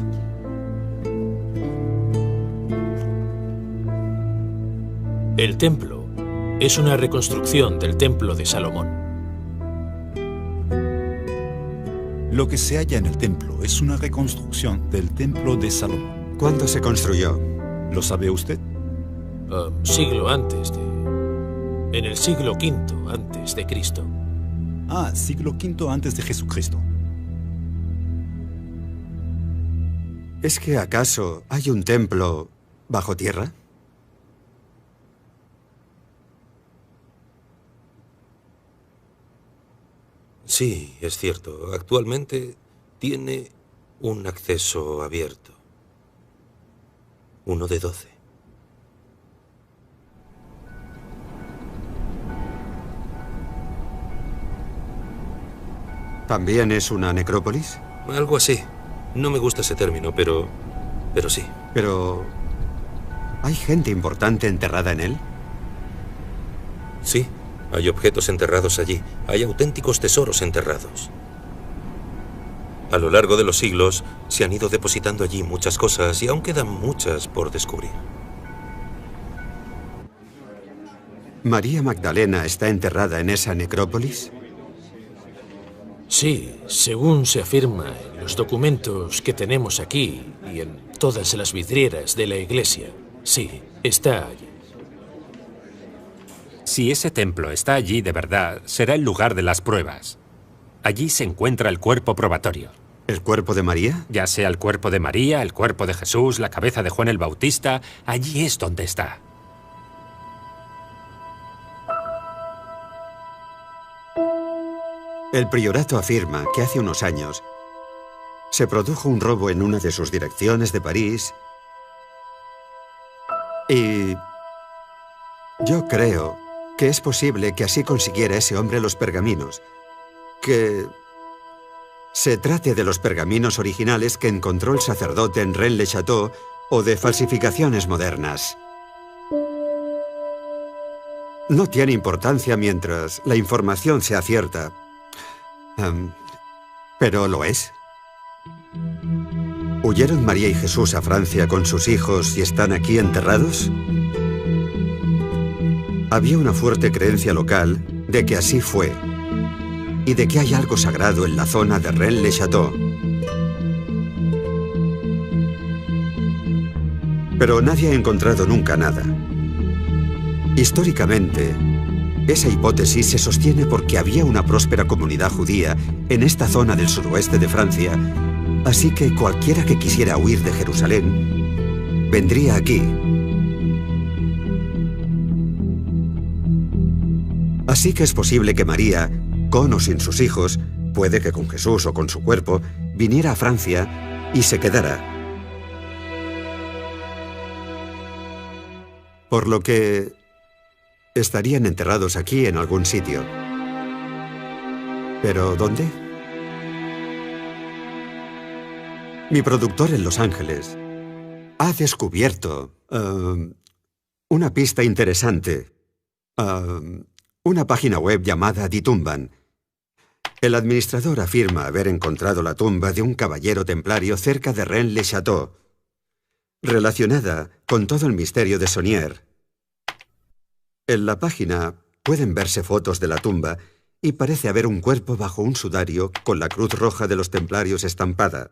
El templo es una reconstrucción del templo de Salomón. Lo que se halla en el templo es una reconstrucción del templo de Salomón. ¿Cuándo se construyó? ¿Lo sabe usted? Siglo antes de... En el siglo V antes de Cristo. Ah, siglo V antes de Jesucristo. ¿Es que acaso hay un templo bajo tierra? Sí, es cierto. Actualmente tiene un acceso abierto. Uno de 12. ¿También es una necrópolis? Algo así. No me gusta ese término, pero sí. Pero... ¿hay gente importante enterrada en él? Sí, hay objetos enterrados allí. Hay auténticos tesoros enterrados. A lo largo de los siglos se han ido depositando allí muchas cosas y aún quedan muchas por descubrir. ¿María Magdalena está enterrada en esa necrópolis? Sí, según se afirma en los documentos que tenemos aquí y en todas las vidrieras de la iglesia. Sí, está allí. Si ese templo está allí de verdad, será el lugar de las pruebas. Allí se encuentra el cuerpo probatorio. ¿El cuerpo de María? Ya sea el cuerpo de María, el cuerpo de Jesús, la cabeza de Juan el Bautista, allí es donde está. El priorato afirma que hace unos años se produjo un robo en una de sus direcciones de París y yo creo que es posible que así consiguiera ese hombre los pergaminos, que se trate de los pergaminos originales que encontró el sacerdote en Rennes-le-Château o de falsificaciones modernas. No tiene importancia mientras la información sea cierta. ¿Pero lo es? ¿Huyeron María y Jesús a Francia con sus hijos y están aquí enterrados? Había una fuerte creencia local de que así fue y de que hay algo sagrado en la zona de Rennes-le-Château. Pero nadie ha encontrado nunca nada. Históricamente, esa hipótesis se sostiene porque había una próspera comunidad judía en esta zona del suroeste de Francia, así que cualquiera que quisiera huir de Jerusalén vendría aquí. Así que es posible que María, con o sin sus hijos, puede que con Jesús o con su cuerpo, viniera a Francia y se quedara. Por lo que estarían enterrados aquí en algún sitio. ¿Pero dónde? Mi productor en Los Ángeles ha descubierto una pista interesante. Una página web llamada Die Tumban. El administrador afirma haber encontrado la tumba de un caballero templario cerca de Rennes-le-Château, relacionada con todo el misterio de Saunier. En la página pueden verse fotos de la tumba y parece haber un cuerpo bajo un sudario con la cruz roja de los templarios estampada.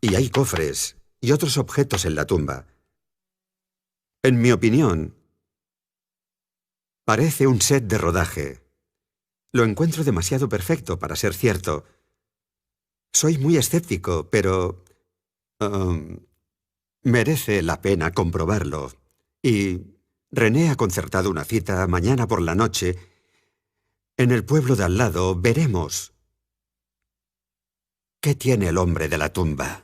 Y hay cofres y otros objetos en la tumba. En mi opinión, parece un set de rodaje. Lo encuentro demasiado perfecto para ser cierto. Soy muy escéptico, pero merece la pena comprobarlo. Y René ha concertado una cita mañana por la noche. En el pueblo de al lado veremos qué tiene el hombre de la tumba.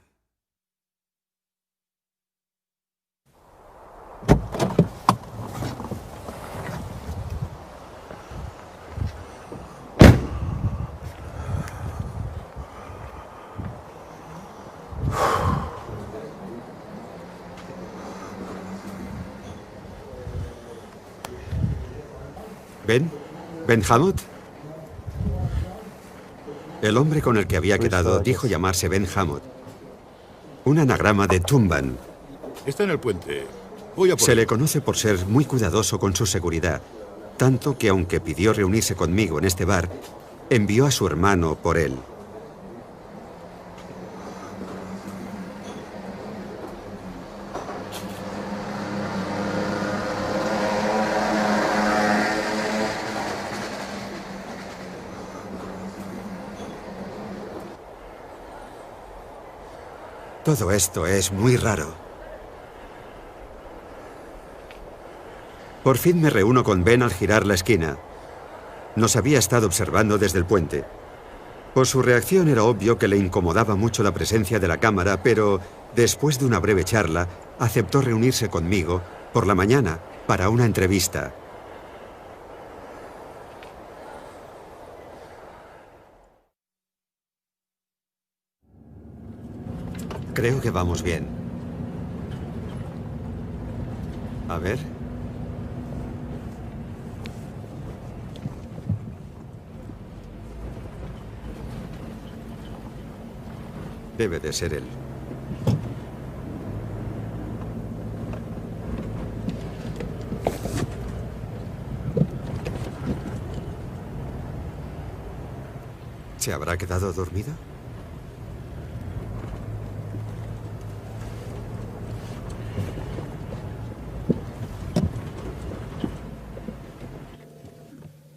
¿Ben Hamot? El hombre con el que había quedado dijo llamarse Ben Hamot. Un anagrama de Tumban. Está en el puente. Voy a por Se él. le conoce por ser muy cuidadoso con su seguridad, tanto que aunque pidió reunirse conmigo en este bar, envió a su hermano por él. Todo esto es muy raro. Por fin me reúno con Ben al girar la esquina. Nos había estado observando desde el puente. Por su reacción era obvio que le incomodaba mucho la presencia de la cámara, pero después de una breve charla, aceptó reunirse conmigo por la mañana para una entrevista. Creo que vamos bien. A ver. Debe de ser él. ¿Se habrá quedado dormido?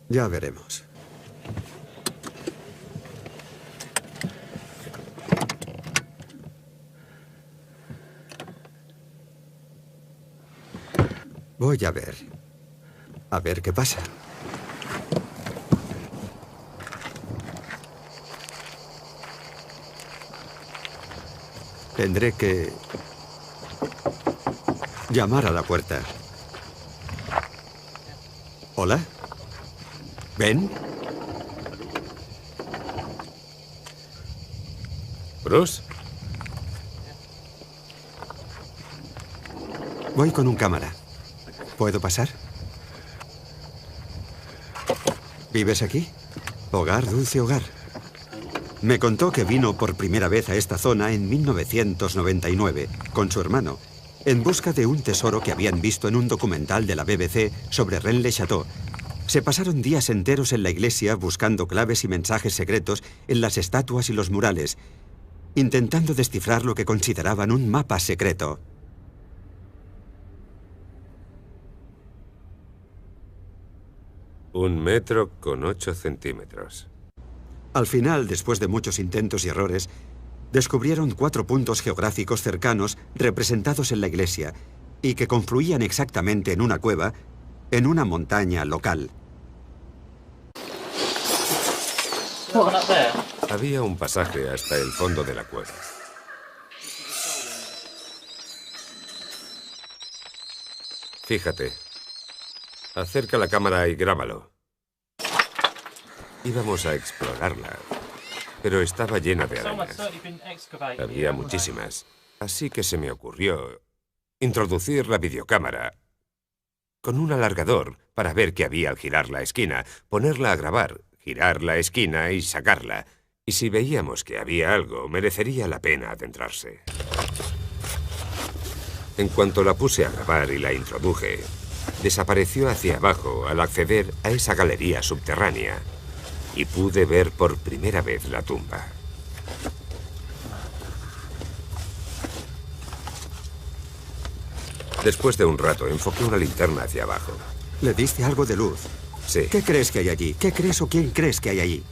Ya veremos. Voy a ver. A ver qué pasa. Tendré que llamar a la puerta. ¿Hola? ¿Ben? ¿Bruce? Voy con un cámara. ¿Puedo pasar? ¿Vives aquí? Hogar, dulce hogar. Me contó que vino por primera vez a esta zona en 1999 con su hermano, en busca de un tesoro que habían visto en un documental de la BBC sobre Rennes-le-Château. Se pasaron días enteros en la iglesia buscando claves y mensajes secretos en las estatuas y los murales, intentando descifrar lo que consideraban un mapa secreto. Un metro con 8 centímetros. Al final, después de muchos intentos y errores, descubrieron 4 puntos geográficos cercanos representados en la iglesia y que confluían exactamente en una cueva en una montaña local. Había un pasaje hasta el fondo de la cueva. Fíjate. Acerca la cámara y grábalo. Íbamos a explorarla, pero estaba llena de arañas. Había muchísimas. Así que se me ocurrió introducir la videocámara con un alargador para ver qué había al girar la esquina, ponerla a grabar, girar la esquina y sacarla. Y si veíamos que había algo, merecería la pena adentrarse. En cuanto la puse a grabar y la introduje, desapareció hacia abajo al acceder a esa galería subterránea y pude ver por primera vez la tumba. Después de un rato, enfoqué una linterna hacia abajo. ¿Le diste algo de luz? Sí. ¿Qué crees que hay allí? ¿Qué crees o quién crees que hay allí?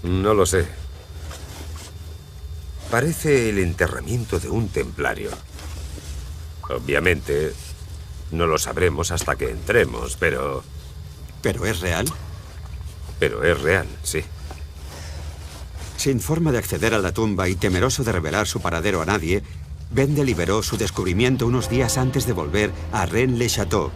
No lo sé. Parece el enterramiento de un templario. Obviamente, no lo sabremos hasta que entremos, pero... ¿Pero es real? Pero es real, sí. Sin forma de acceder a la tumba y temeroso de revelar su paradero a nadie, Ben deliberó su descubrimiento unos días antes de volver a Rennes-le-Château.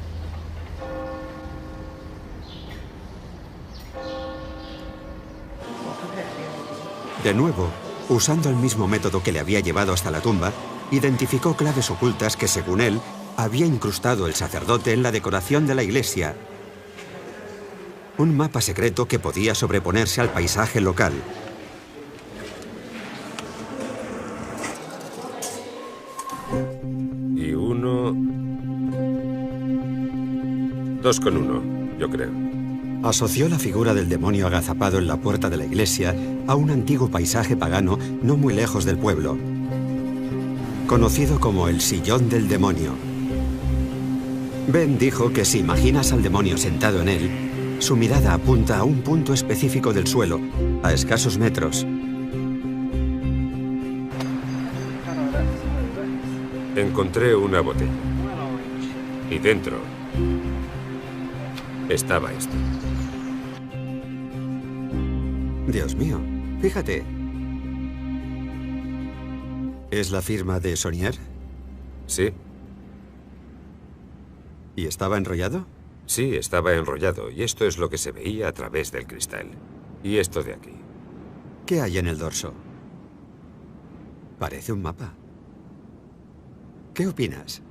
De nuevo, usando el mismo método que le había llevado hasta la tumba, identificó claves ocultas que, según él, había incrustado el sacerdote en la decoración de la iglesia. Un mapa secreto que podía sobreponerse al paisaje local. Y 2 con 1, yo creo. Asoció la figura del demonio agazapado en la puerta de la iglesia a un antiguo paisaje pagano no muy lejos del pueblo, conocido como el Sillón del Demonio. Ben dijo que si imaginas al demonio sentado en él, su mirada apunta a un punto específico del suelo, a escasos metros. Encontré una botella. Y dentro estaba esto. Dios mío, fíjate. ¿Es la firma de Saunier? Sí. ¿Y estaba enrollado? Sí, estaba enrollado, y esto es lo que se veía a través del cristal. Y esto de aquí. ¿Qué hay en el dorso? Parece un mapa. ¿Qué opinas?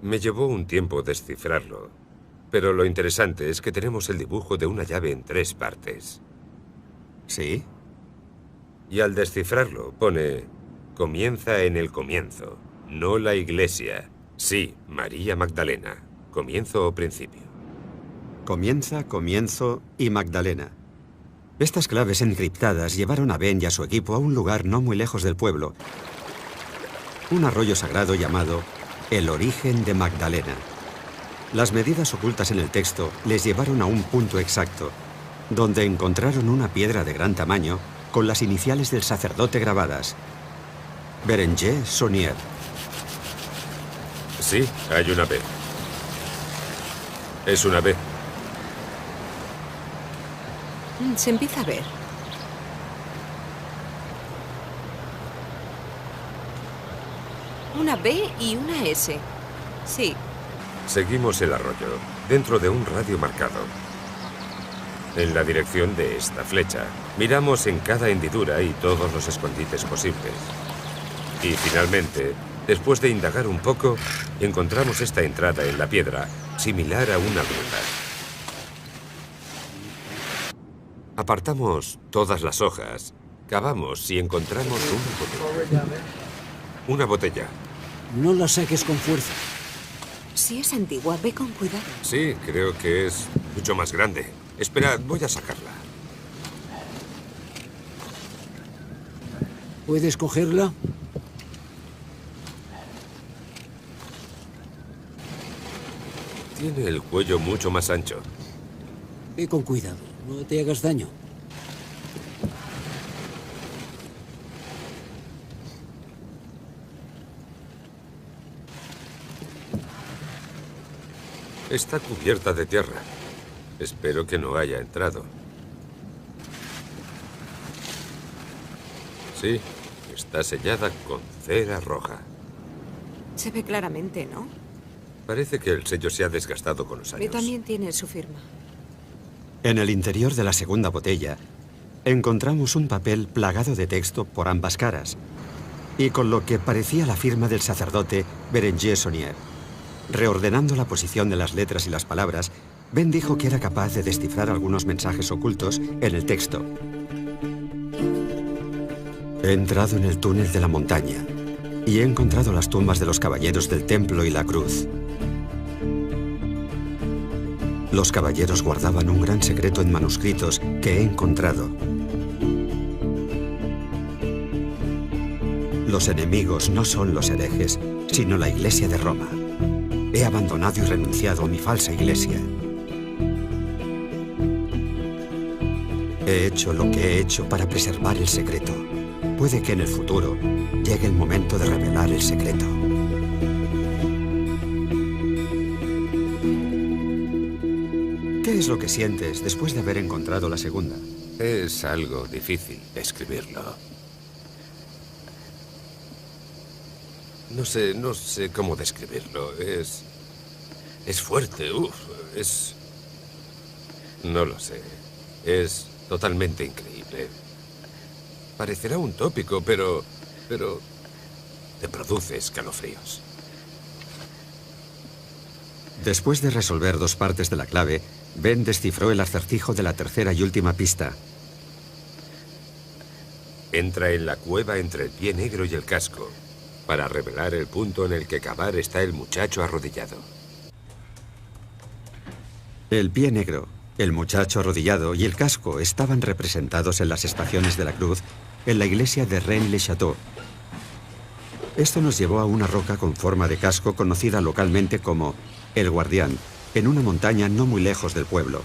Me llevó un tiempo descifrarlo, pero lo interesante es que tenemos el dibujo de una llave en 3 partes. ¿Sí? Y al descifrarlo pone: comienza en el comienzo, no la iglesia. Sí, María Magdalena. Comienzo o principio. Comienza, comienzo y Magdalena. Estas claves encriptadas llevaron a Ben y a su equipo a un lugar no muy lejos del pueblo. Un arroyo sagrado llamado El Origen de Magdalena. Las medidas ocultas en el texto les llevaron a un punto exacto, donde encontraron una piedra de gran tamaño con las iniciales del sacerdote grabadas. Berenger Saunier. Sí, hay una B. Es una B. Se empieza a ver. Una B y una S. Sí. Seguimos el arroyo, dentro de un radio marcado. En la dirección de esta flecha. Miramos en cada hendidura y todos los escondites posibles. Y finalmente, después de indagar un poco, encontramos esta entrada en la piedra, similar a una gruta. Apartamos todas las hojas, cavamos y encontramos una botella. Una botella. No la saques con fuerza. Si es antigua, ve con cuidado. Sí, creo que es mucho más grande. Espera, voy a sacarla. ¿Puedes cogerla? Tiene el cuello mucho más ancho. Ve con cuidado, no te hagas daño. Está cubierta de tierra. Espero que no haya entrado. Sí, está sellada con cera roja. Se ve claramente, ¿no? Parece que el sello se ha desgastado con los Y años. también tiene su firma. En el interior de la segunda botella, encontramos un papel plagado de texto por ambas caras, y con lo que parecía la firma del sacerdote Berenguer Saunier. Reordenando la posición de las letras y las palabras, Ben dijo que era capaz de descifrar algunos mensajes ocultos en el texto. He entrado en el túnel de la montaña y he encontrado las tumbas de los caballeros del templo y la cruz. Los caballeros guardaban un gran secreto en manuscritos que he encontrado. Los enemigos no son los herejes, sino la Iglesia de Roma. He abandonado y renunciado a mi falsa iglesia. He hecho lo que he hecho para preservar el secreto. Puede que en el futuro llegue el momento de revelar el secreto. ¿Qué es lo que sientes después de haber encontrado la segunda? Es algo difícil describirlo. No sé cómo describirlo. Es fuerte, no lo sé. Es totalmente increíble. Parecerá un tópico, pero te produce escalofríos. Después de resolver dos partes de la clave, Ben descifró el acertijo de la tercera y última pista. Entra en la cueva entre el pie negro y el casco para revelar el punto en el que Cavar está el muchacho arrodillado. El pie negro, el muchacho arrodillado y el casco estaban representados en las estaciones de la cruz en la iglesia de Rennes-le-Château. Esto nos llevó a una roca con forma de casco conocida localmente como El Guardián, en una montaña no muy lejos del pueblo.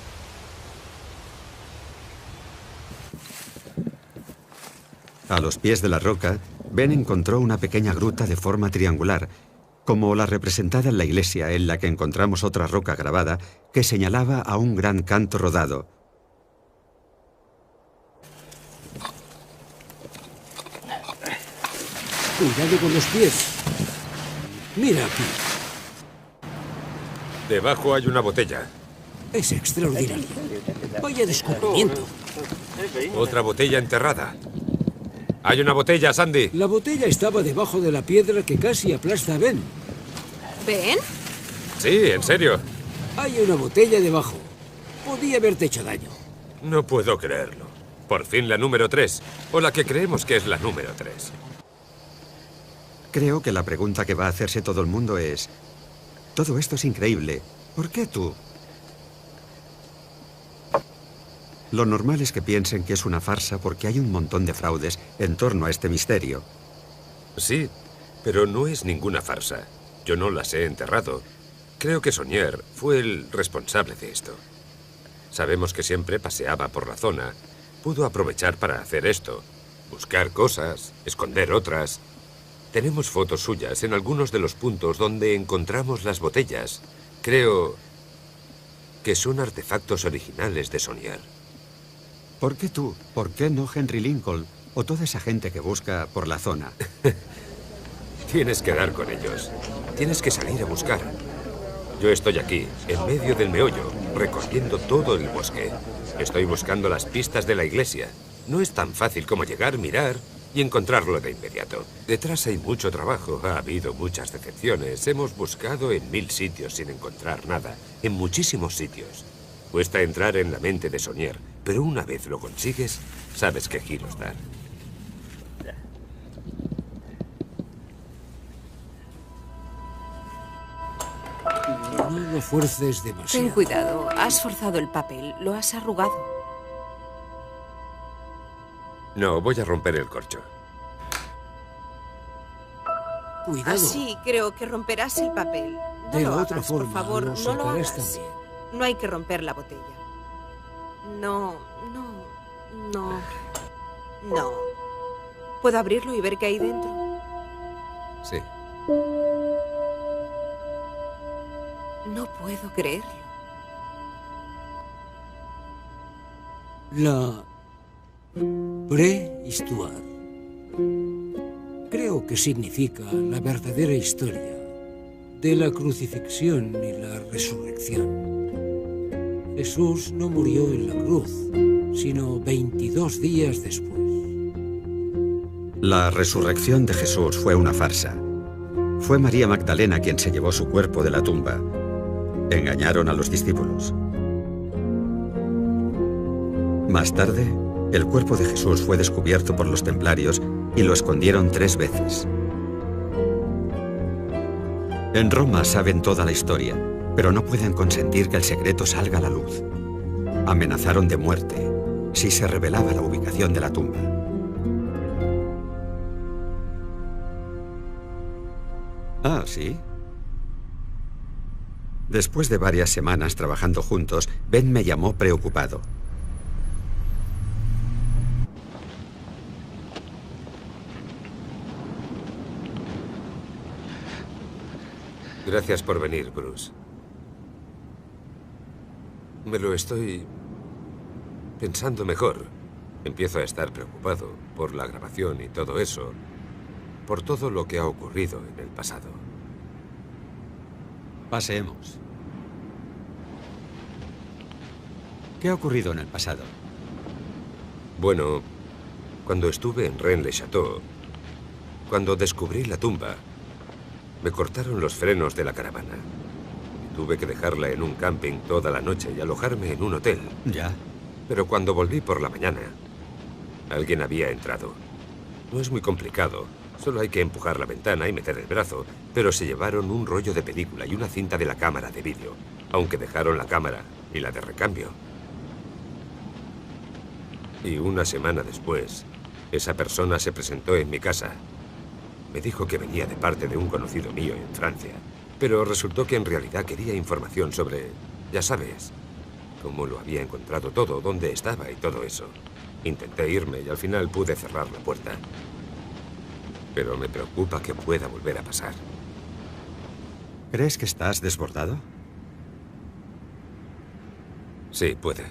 A los pies de la roca, Ben encontró una pequeña gruta de forma triangular, como la representada en la iglesia, en la que encontramos otra roca grabada que señalaba a un gran canto rodado. Cuidado con los pies. Mira aquí. Debajo hay una botella. Es extraordinario. Vaya descubrimiento. Otra botella enterrada. Hay una botella, Sandy. La botella estaba debajo de la piedra que casi aplasta a Ben. ¿Ben? Sí, en serio. Hay una botella debajo. Podía haberte hecho daño. No puedo creerlo. Por fin la número 3. O la que creemos que es la número 3. Creo que la pregunta que va a hacerse todo el mundo es... Todo esto es increíble. ¿Por qué tú? Lo normal es que piensen que es una farsa porque hay un montón de fraudes en torno a este misterio. Sí, pero no es ninguna farsa. Yo no las he enterrado. Creo que Saunier fue el responsable de esto. Sabemos que siempre paseaba por la zona. Pudo aprovechar para hacer esto. Buscar cosas, esconder otras. Tenemos fotos suyas en algunos de los puntos donde encontramos las botellas. Creo que son artefactos originales de Saunier. ¿Por qué tú? ¿Por qué no Henry Lincoln o toda esa gente que busca por la zona? Tienes que dar con ellos. Tienes que salir a buscar. Yo estoy aquí, en medio del meollo, recorriendo todo el bosque. Estoy buscando las pistas de la iglesia. No es tan fácil como llegar, mirar y encontrarlo de inmediato. Detrás hay mucho trabajo, ha habido muchas decepciones. Hemos buscado en 1000 sitios sin encontrar nada, en muchísimos sitios. Cuesta entrar en la mente de Saunier, pero una vez lo consigues, sabes qué giros dar. No lo fuerces demasiado. Ten cuidado, has forzado el papel, lo has arrugado. No, voy a romper el corcho. Cuidado. Así creo que romperás el papel. No De lo la otra hagas, forma, por favor, lo no lo sacarás hagas. también. No hay que romper la botella. No. ¿Puedo abrirlo y ver qué hay dentro? Sí. No puedo creerlo. La prehistoire. Creo que significa la verdadera historia de la crucifixión y la resurrección. Jesús no murió en la cruz, sino 22 días después. La resurrección de Jesús fue una farsa. Fue María Magdalena quien se llevó su cuerpo de la tumba. Engañaron a los discípulos. Más tarde, el cuerpo de Jesús fue descubierto por los templarios y lo escondieron 3 veces. En Roma saben toda la historia, pero no pueden consentir que el secreto salga a la luz. Amenazaron de muerte si se revelaba la ubicación de la tumba. Ah, ¿sí? Después de varias semanas trabajando juntos, Ben me llamó preocupado. Gracias por venir, Bruce. Me lo estoy pensando mejor. Empiezo a estar preocupado por la grabación y todo eso, por todo lo que ha ocurrido en el pasado. Paseemos. ¿Qué ha ocurrido en el pasado? Bueno, cuando estuve en Rennes-le-Château, cuando descubrí la tumba, me cortaron los frenos de la caravana. Tuve que dejarla en un camping toda la noche y alojarme en un hotel. Ya. Pero cuando volví por la mañana, alguien había entrado. No es muy complicado. Solo hay que empujar la ventana y meter el brazo. Pero se llevaron un rollo de película y una cinta de la cámara de vídeo. Aunque dejaron la cámara y la de recambio. Y una semana después, esa persona se presentó en mi casa. Me dijo que venía de parte de un conocido mío en Francia. Pero resultó que en realidad quería información sobre, ya sabes, cómo lo había encontrado todo, dónde estaba y todo eso. Intenté irme y al final pude cerrar la puerta. Pero me preocupa que pueda volver a pasar. ¿Crees que estás desbordado? Sí, puede.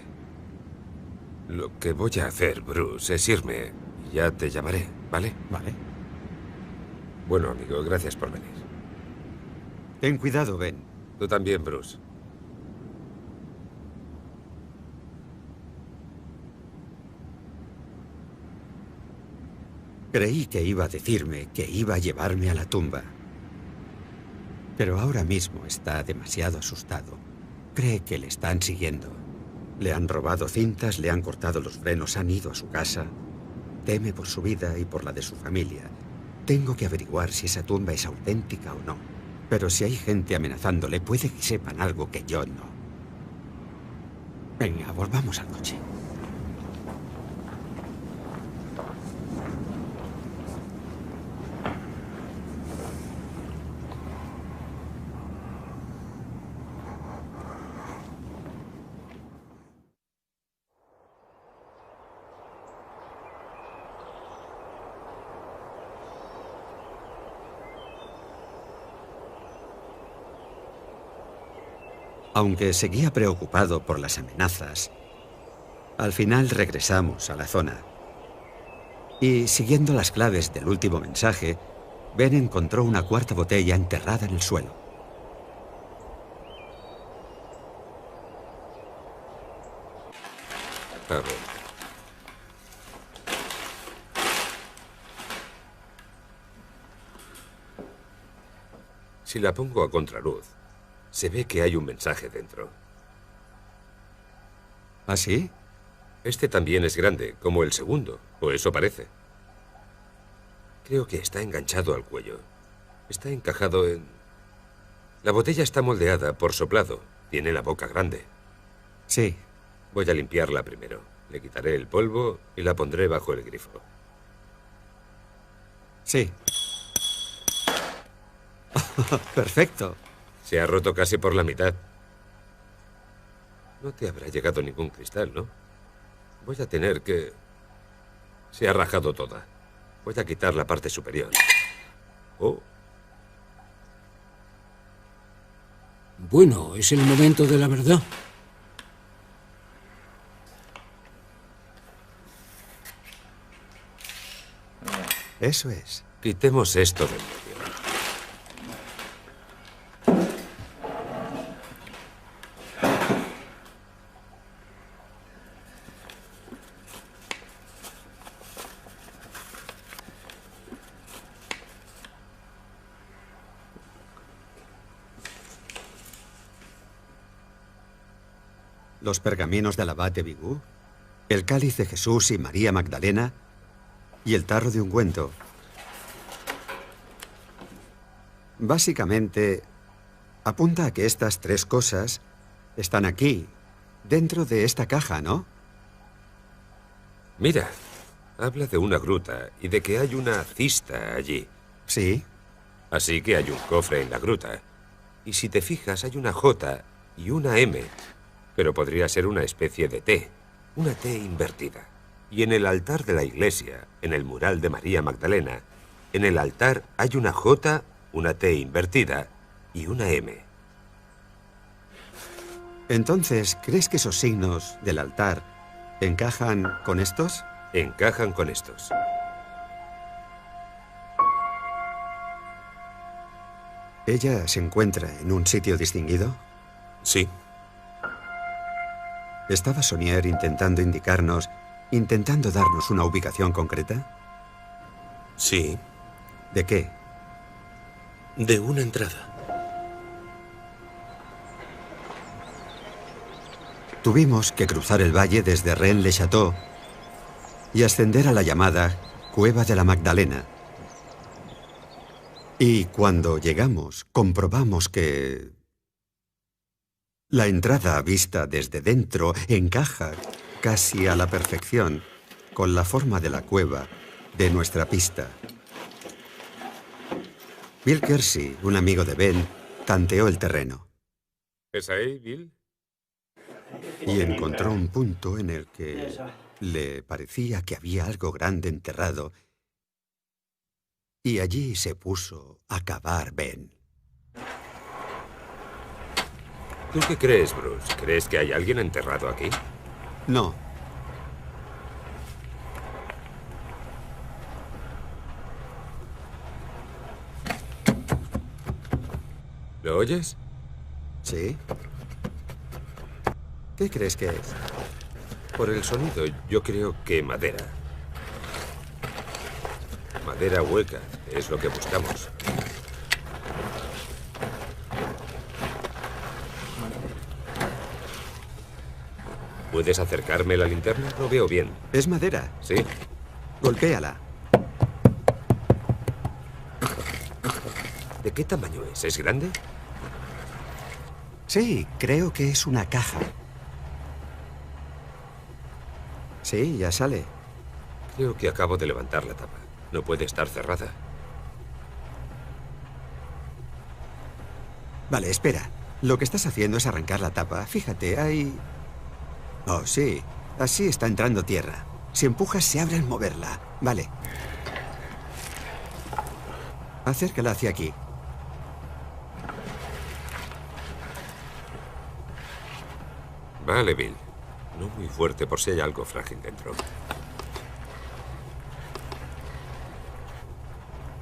Lo que voy a hacer, Bruce, es irme y ya te llamaré, ¿vale? Vale. Bueno, amigo, gracias por venir. Ten cuidado, Ben. Tú también, Bruce. Creí que iba a decirme que iba a llevarme a la tumba. Pero ahora mismo está demasiado asustado. Cree que le están siguiendo. Le han robado cintas, le han cortado los frenos, han ido a su casa. Teme por su vida y por la de su familia. Tengo que averiguar si esa tumba es auténtica o no. Pero si hay gente amenazándole, puede que sepan algo que yo no. Venga, volvamos al coche. Aunque seguía preocupado por las amenazas, al final regresamos a la zona. Y siguiendo las claves del último mensaje, Ben encontró una cuarta botella enterrada en el suelo. A ver. Si la pongo a contraluz, se ve que hay un mensaje dentro. ¿Ah, sí? Este también es grande, como el segundo, o eso parece. Creo que está enganchado al cuello. Está encajado en... La botella está moldeada por soplado. Tiene la boca grande. Sí. Voy a limpiarla primero. Le quitaré el polvo y la pondré bajo el grifo. Sí. Perfecto. Se ha roto casi por la mitad. No te habrá llegado ningún cristal, ¿no? Voy a tener que... Se ha rajado toda. Voy a quitar la parte superior. Oh. Bueno, es el momento de la verdad. Eso es. Quitemos esto de medio. Los pergaminos del abad de Bigú, el cáliz de Jesús y María Magdalena y el tarro de ungüento. Básicamente, apunta a que estas tres cosas están aquí, dentro de esta caja, ¿no? Mira, habla de una gruta y de que hay una cista allí. Sí. Así que hay un cofre en la gruta. Y si te fijas, hay una J y una M. Pero podría ser una especie de T, una T invertida. Y en el altar de la iglesia, en el mural de María Magdalena, en el altar hay una J, una T invertida y una M. Entonces, ¿crees que esos signos del altar encajan con estos? Encajan con estos. ¿Ella se encuentra en un sitio distinguido? Sí. ¿Estaba Saunier intentando indicarnos, intentando darnos una ubicación concreta? Sí. ¿De qué? De una entrada. Tuvimos que cruzar el valle desde Rennes-le-Château y ascender a la llamada Cueva de la Magdalena. Y cuando llegamos, comprobamos que la entrada vista desde dentro encaja casi a la perfección con la forma de la cueva de nuestra pista. Bill Kersey, un amigo de Ben, tanteó el terreno. ¿Es ahí, Bill? Y encontró un punto en el que le parecía que había algo grande enterrado. Y allí se puso a cavar Ben. ¿Tú qué crees, Bruce? ¿Crees que hay alguien enterrado aquí? No. ¿Lo oyes? Sí. ¿Qué crees que es? Por el sonido, yo creo que madera. Madera hueca, es lo que buscamos. ¿Puedes acercarme la linterna? Lo veo bien. Es madera. Sí. Golpéala. ¿De qué tamaño es? ¿Es grande? Sí, creo que es una caja. Sí, ya sale. Creo que acabo de levantar la tapa. No puede estar cerrada. Vale, espera. Lo que estás haciendo es arrancar la tapa. Fíjate, hay... Oh, sí. Así está entrando tierra. Si empujas, se abre al moverla. Vale. Acércala hacia aquí. Vale, Bill. No muy fuerte por si hay algo frágil dentro.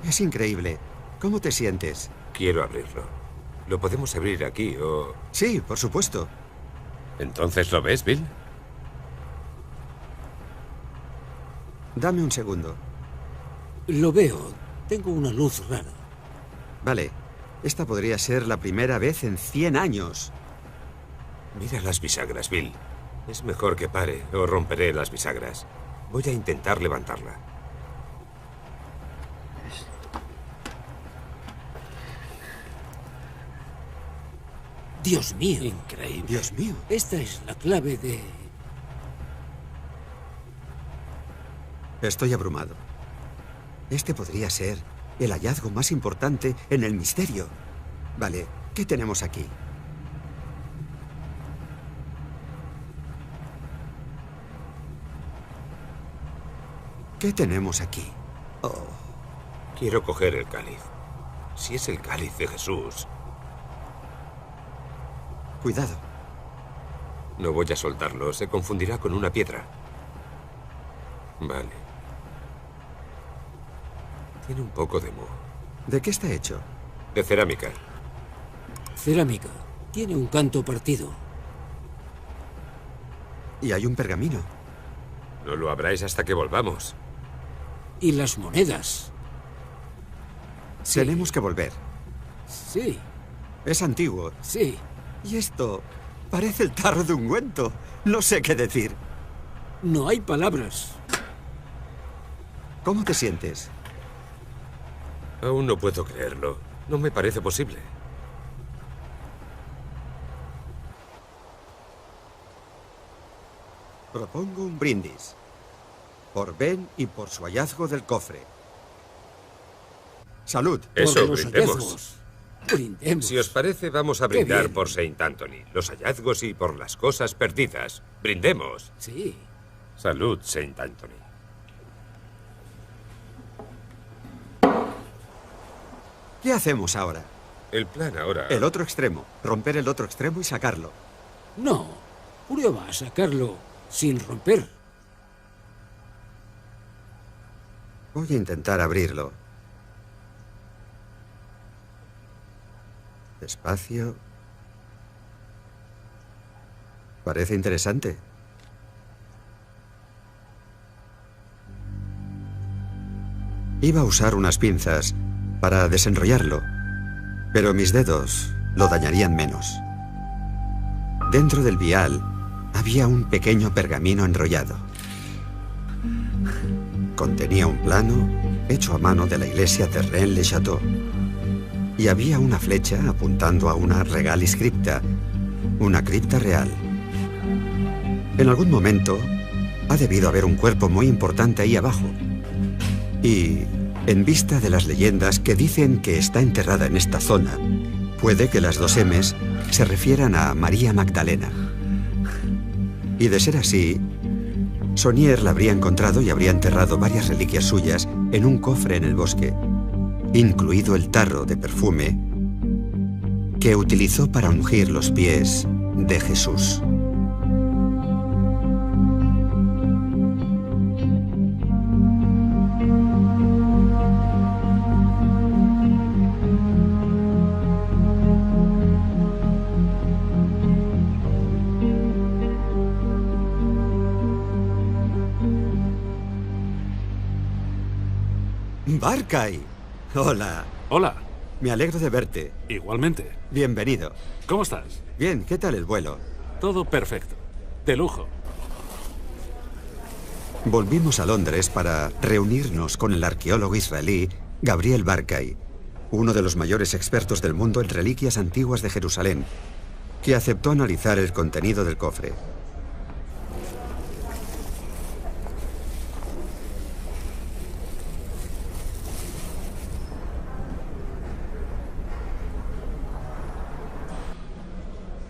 Es increíble. ¿Cómo te sientes? Quiero abrirlo. ¿Lo podemos abrir aquí o...? Sí, por supuesto. ¿Entonces lo ves, Bill? Dame un segundo. Lo veo. Tengo una luz rara. Vale. Esta podría ser la primera vez en 100 años. Mira las bisagras, Bill. Es mejor que pare o romperé las bisagras. Voy a intentar levantarla. Dios mío. Increíble. Dios mío. Esta es la clave de... Estoy abrumado. Este podría ser el hallazgo más importante en el misterio. Vale, ¿qué tenemos aquí? ¿Qué tenemos aquí? Oh. Quiero coger el cáliz. Si es el cáliz de Jesús... Cuidado. No voy a soltarlo. Se confundirá con una piedra. Vale. Tiene un poco de moho. ¿De qué está hecho? De cerámica. Cerámica. Tiene un canto partido. Y hay un pergamino. No lo abráis hasta que volvamos. Y las monedas. Sí. Tenemos que volver. Sí. Es antiguo. Sí. Y esto parece el tarro de ungüento. No sé qué decir. No hay palabras. ¿Cómo te sientes? Aún no puedo creerlo. No me parece posible. Propongo un brindis. Por Ben y por su hallazgo del cofre. ¡Salud! Eso, brindemos. Brindemos. Si os parece, vamos a brindar por Saint Anthony, los hallazgos y por las cosas perdidas. ¡Brindemos! Sí. Salud, Saint Anthony. ¿Qué hacemos ahora? El plan ahora... El otro extremo. Romper el otro extremo y sacarlo. No. Prueba a sacarlo sin romper. Voy a intentar abrirlo. Despacio. Parece interesante. Iba a usar unas pinzas para desenrollarlo, pero mis dedos lo dañarían menos. Dentro del vial había un pequeño pergamino enrollado. Contenía un plano hecho a mano de la iglesia de Rennes-le-Château. Y había una flecha apuntando a una regalis cripta, una cripta real. En algún momento ha debido haber un cuerpo muy importante ahí abajo. Y, en vista de las leyendas que dicen que está enterrada en esta zona, puede que las dos M's se refieran a María Magdalena. Y de ser así, Saunier la habría encontrado y habría enterrado varias reliquias suyas en un cofre en el bosque, incluido el tarro de perfume que utilizó para ungir los pies de Jesús. Barkay. Hola. Hola. Me alegro de verte. Igualmente. Bienvenido. ¿Cómo estás? Bien, ¿qué tal el vuelo? Todo perfecto. De lujo. Volvimos a Londres para reunirnos con el arqueólogo israelí Gabriel Barkay, uno de los mayores expertos del mundo en reliquias antiguas de Jerusalén, que aceptó analizar el contenido del cofre.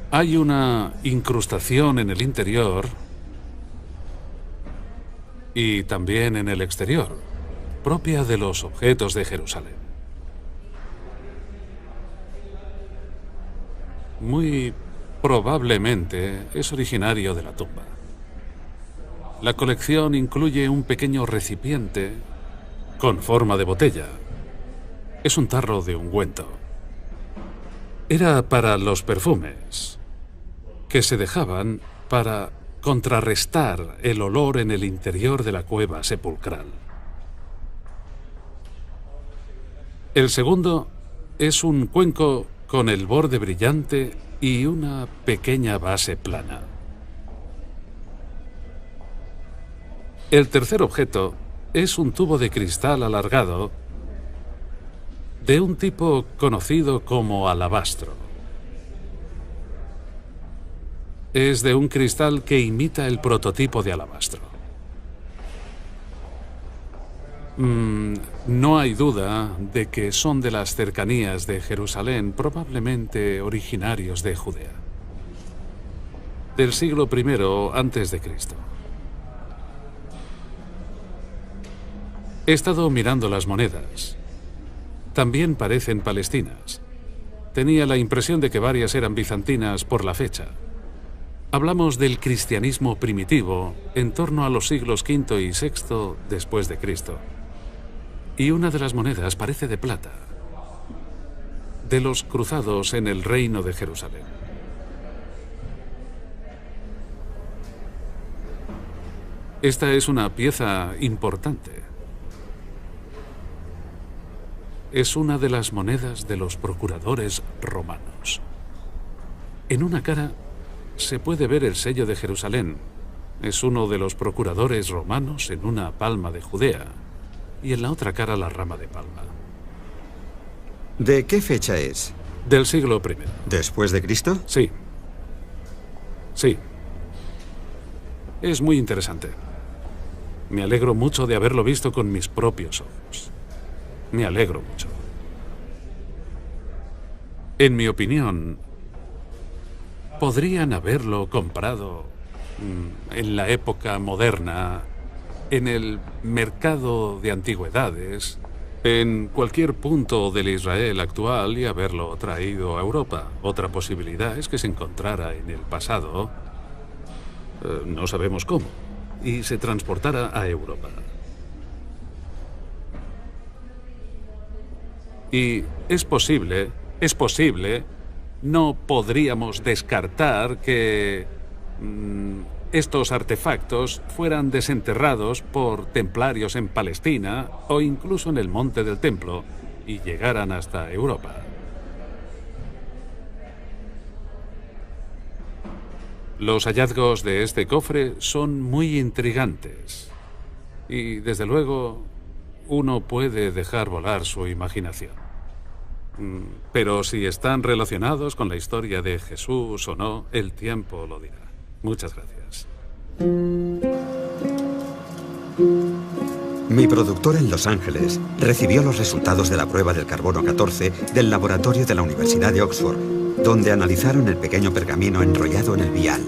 Hay una incrustación en el interior y también en el exterior, propia de los objetos de Jerusalén. Muy probablemente es originario de la tumba. La colección incluye un pequeño recipiente con forma de botella. Es un tarro de ungüento. Era para los perfumes que se dejaban para contrarrestar el olor en el interior de la cueva sepulcral. El segundo es un cuenco con el borde brillante y una pequeña base plana. El tercer objeto es un tubo de cristal alargado de un tipo conocido como alabastro. Es de un cristal que imita el prototipo de alabastro. No hay duda de que son de las cercanías de Jerusalén, probablemente originarios de Judea, del siglo I antes de Cristo. He estado mirando las monedas. También parecen palestinas. Tenía la impresión de que varias eran bizantinas por la fecha. Hablamos del cristianismo primitivo en torno a los siglos V y VI después de Cristo. Y una de las monedas parece de plata, de los cruzados en el Reino de Jerusalén. Esta es una pieza importante. Es una de las monedas de los procuradores romanos. En una cara se puede ver el sello de Jerusalén. Es uno de los procuradores romanos en una palma de Judea. Y en la otra cara la rama de palma. ¿De qué fecha es? Del siglo I. ¿Después de Cristo? Sí. Sí. Es muy interesante. Me alegro mucho de haberlo visto con mis propios ojos. Me alegro mucho. En mi opinión, podrían haberlo comprado en la época moderna, en el mercado de antigüedades, en cualquier punto del Israel actual y haberlo traído a Europa. Otra posibilidad es que se encontrara en el pasado, no sabemos cómo, y se transportara a Europa. Y es posible, no podríamos descartar que estos artefactos fueran desenterrados por templarios en Palestina o incluso en el Monte del Templo y llegaran hasta Europa. Los hallazgos de este cofre son muy intrigantes y, desde luego, uno puede dejar volar su imaginación. Pero si están relacionados con la historia de Jesús o no, el tiempo lo dirá. Muchas gracias. Mi productor en Los Ángeles recibió los resultados de la prueba del carbono 14 del laboratorio de la Universidad de Oxford, donde analizaron el pequeño pergamino enrollado en el vial.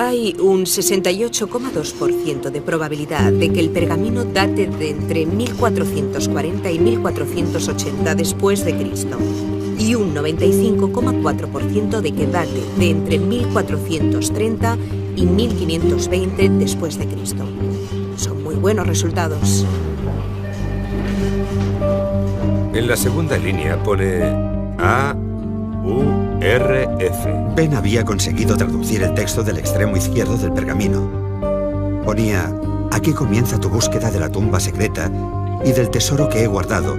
Hay un 68,2% de probabilidad de que el pergamino date de entre 1440 y 1480 después de Cristo y un 95,4% de que date de entre 1430 y 1520 después de Cristo. Son muy buenos resultados. En la segunda línea pone A-U-R-F. Ben había conseguido traducir el texto del extremo izquierdo del pergamino. Ponía: aquí comienza tu búsqueda de la tumba secreta y del tesoro que he guardado.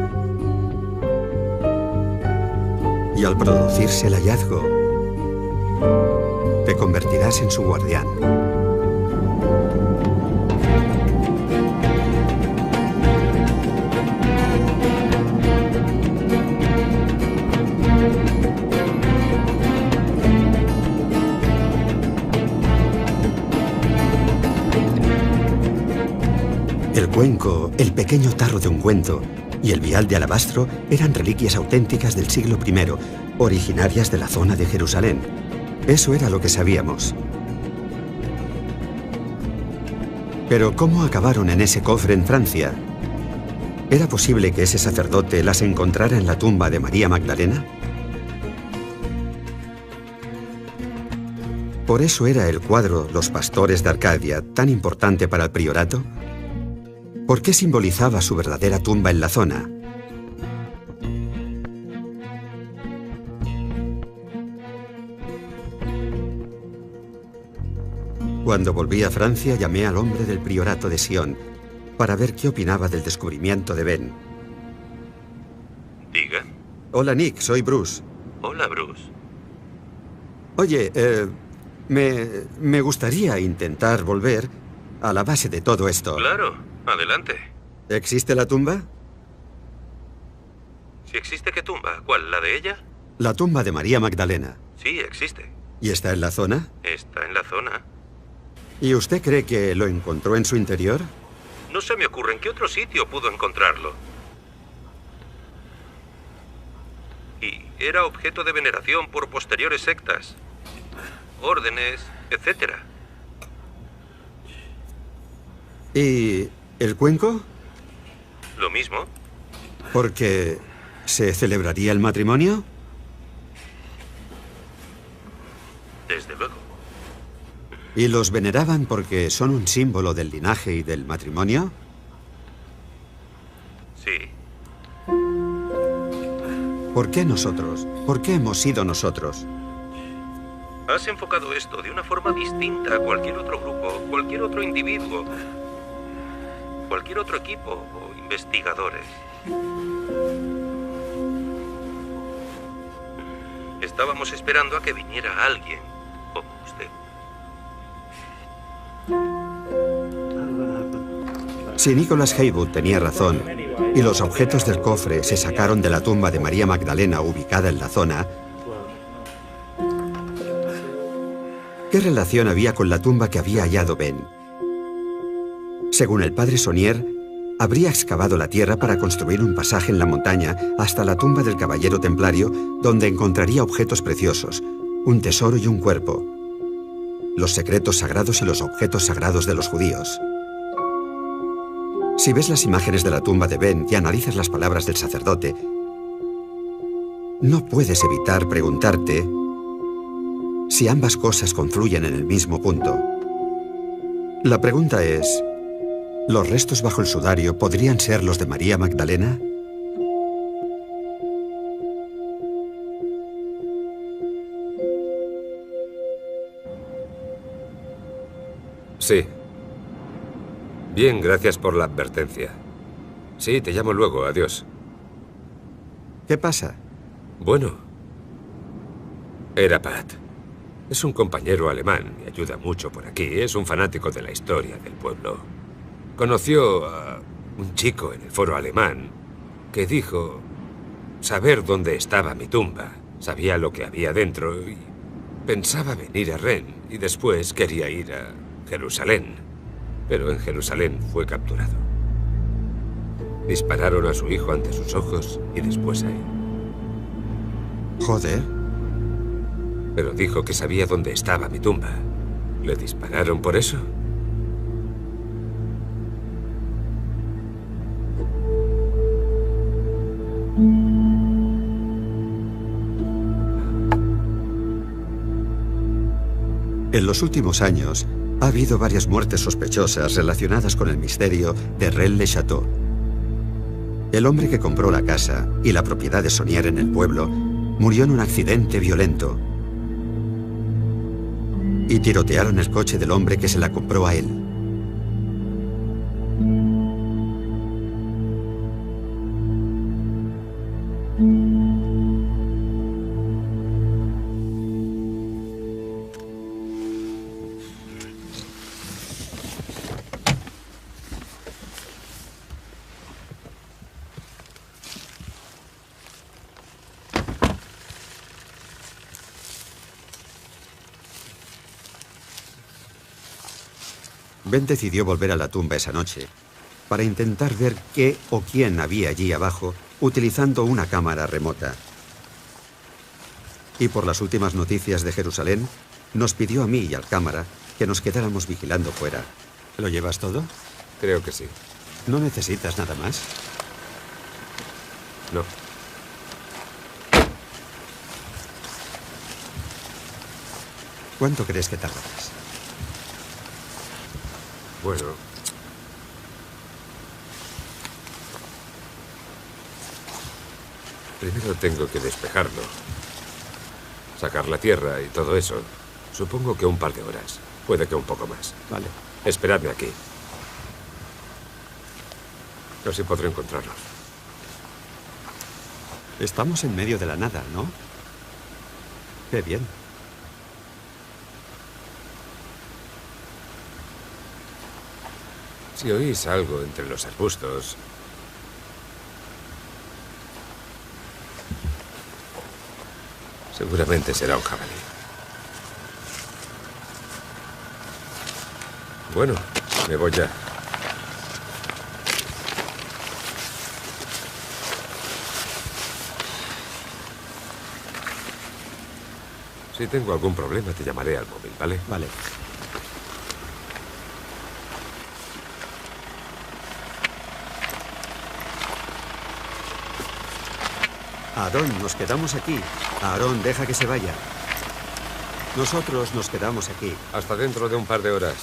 Y al producirse el hallazgo, te convertirás en su guardián. El cuenco, el pequeño tarro de ungüento y el vial de alabastro eran reliquias auténticas del siglo I, originarias de la zona de Jerusalén. Eso era lo que sabíamos. Pero ¿cómo acabaron en ese cofre en Francia? ¿Era posible que ese sacerdote las encontrara en la tumba de María Magdalena? ¿Por eso era el cuadro Los Pastores de Arcadia tan importante para el priorato? ¿Por qué simbolizaba su verdadera tumba en la zona? Cuando volví a Francia, llamé al hombre del priorato de Sion para ver qué opinaba del descubrimiento de Ben. Diga. Hola, Nick, soy Bruce. Hola, Bruce. Oye, me gustaría intentar volver a la base de todo esto. Claro, adelante. ¿Existe la tumba? Si existe, ¿qué tumba? ¿Cuál? ¿La de ella? La tumba de María Magdalena. Sí, existe. ¿Y está en la zona? Está en la zona. ¿Y usted cree que lo encontró en su interior? No se me ocurre en qué otro sitio pudo encontrarlo. Y era objeto de veneración por posteriores sectas, órdenes, etc. ¿Y el cuenco? Lo mismo. Porque ¿Se celebraría el matrimonio? Desde luego. ¿Y los veneraban porque son un símbolo del linaje y del matrimonio? Sí. ¿Por qué nosotros? ¿Por qué hemos sido nosotros? Has enfocado esto de una forma distinta a cualquier otro grupo, cualquier otro individuo, cualquier otro equipo o investigadores. Estábamos esperando a que viniera alguien como usted. Si Nicholas Haywood tenía razón y los objetos del cofre se sacaron de la tumba de María Magdalena ubicada en la zona, ¿qué relación había con la tumba que había hallado Ben? Según el padre Saunier, habría excavado la tierra para construir un pasaje en la montaña hasta la tumba del caballero templario, donde encontraría objetos preciosos, un tesoro y un cuerpo, los secretos sagrados y los objetos sagrados de los judíos. Si ves las imágenes de la tumba de Ben y analizas las palabras del sacerdote, no puedes evitar preguntarte si ambas cosas confluyen en el mismo punto. La pregunta es, ¿los restos bajo el sudario podrían ser los de María Magdalena? Sí. Bien, gracias por la advertencia. Sí, te llamo luego. Adiós. ¿Qué pasa? Bueno, era Pat. Es un compañero alemán y ayuda mucho por aquí. Es un fanático de la historia del pueblo. Conoció a un chico en el foro alemán que dijo saber dónde estaba mi tumba. Sabía lo que había dentro y pensaba venir a Rennes y después quería ir a Jerusalén. Pero en Jerusalén fue capturado. Dispararon a su hijo ante sus ojos y después a él. Joder. Pero dijo que sabía dónde estaba mi tumba. ¿Le dispararon por eso? En los últimos años, ha habido varias muertes sospechosas relacionadas con el misterio de Rennes-le-Château. El hombre que compró la casa y la propiedad de Saunier en el pueblo murió en un accidente violento. Y tirotearon el coche del hombre que se la compró a él. Ben decidió volver a la tumba esa noche para intentar ver qué o quién había allí abajo utilizando una cámara remota. Y por las últimas noticias de Jerusalén, nos pidió a mí y al cámara que nos quedáramos vigilando fuera. ¿Lo llevas todo? Creo que sí. ¿No necesitas nada más? No. ¿Cuánto crees que tardarás? Bueno. Primero tengo que despejarlo. Sacar la tierra y todo eso. Supongo que un par de horas. Puede que un poco más. Vale. Esperadme aquí. Casi podré encontrarlos. Estamos en medio de la nada, ¿no? Qué bien. Si oís algo entre los arbustos, seguramente será un jabalí. Bueno, me voy ya. Si tengo algún problema, te llamaré al móvil, ¿vale? Vale. Aarón, nos quedamos aquí. Aarón, deja que se vaya. Nosotros nos quedamos aquí. Hasta dentro de un par de horas.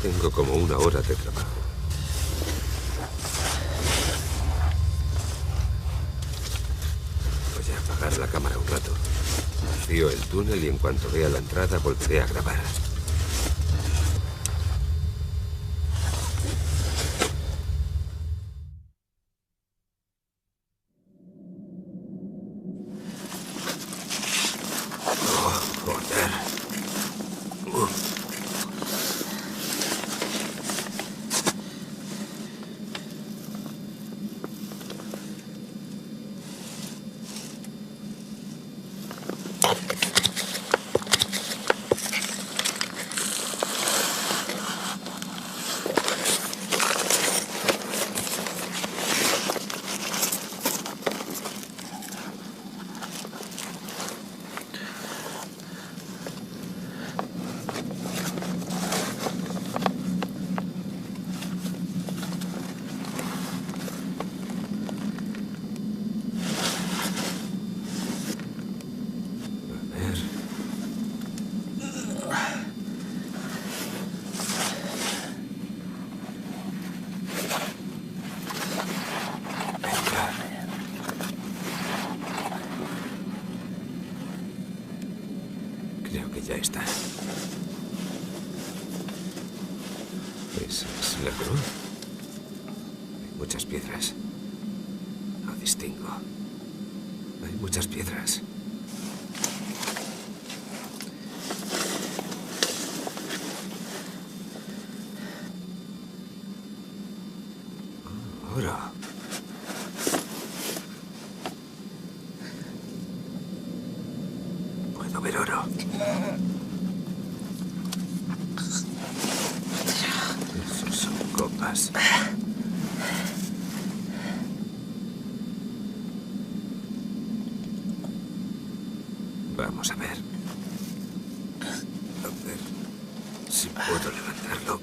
Tengo como una hora de trabajo. Voy a apagar la cámara un rato. Vacío el túnel y en cuanto vea la entrada volveré a grabar. Creo que ya está. ¿Esa es la cruz? Hay muchas piedras. No distingo. Hay muchas piedras. Oh, oro. Puedo ver oro. Esos son copas. Vamos a ver. A ver si puedo levantarlo.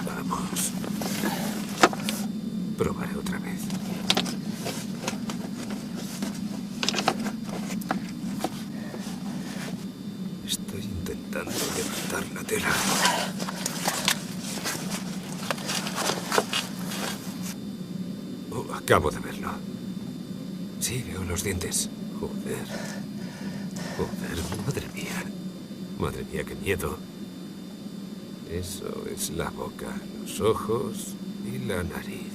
Vamos. Probaré otra vez. Estoy intentando levantar la tela. Oh, acabo de verlo. Sí, veo los dientes. Joder. Joder, madre mía. Madre mía, qué miedo. Eso es la boca, los ojos y la nariz.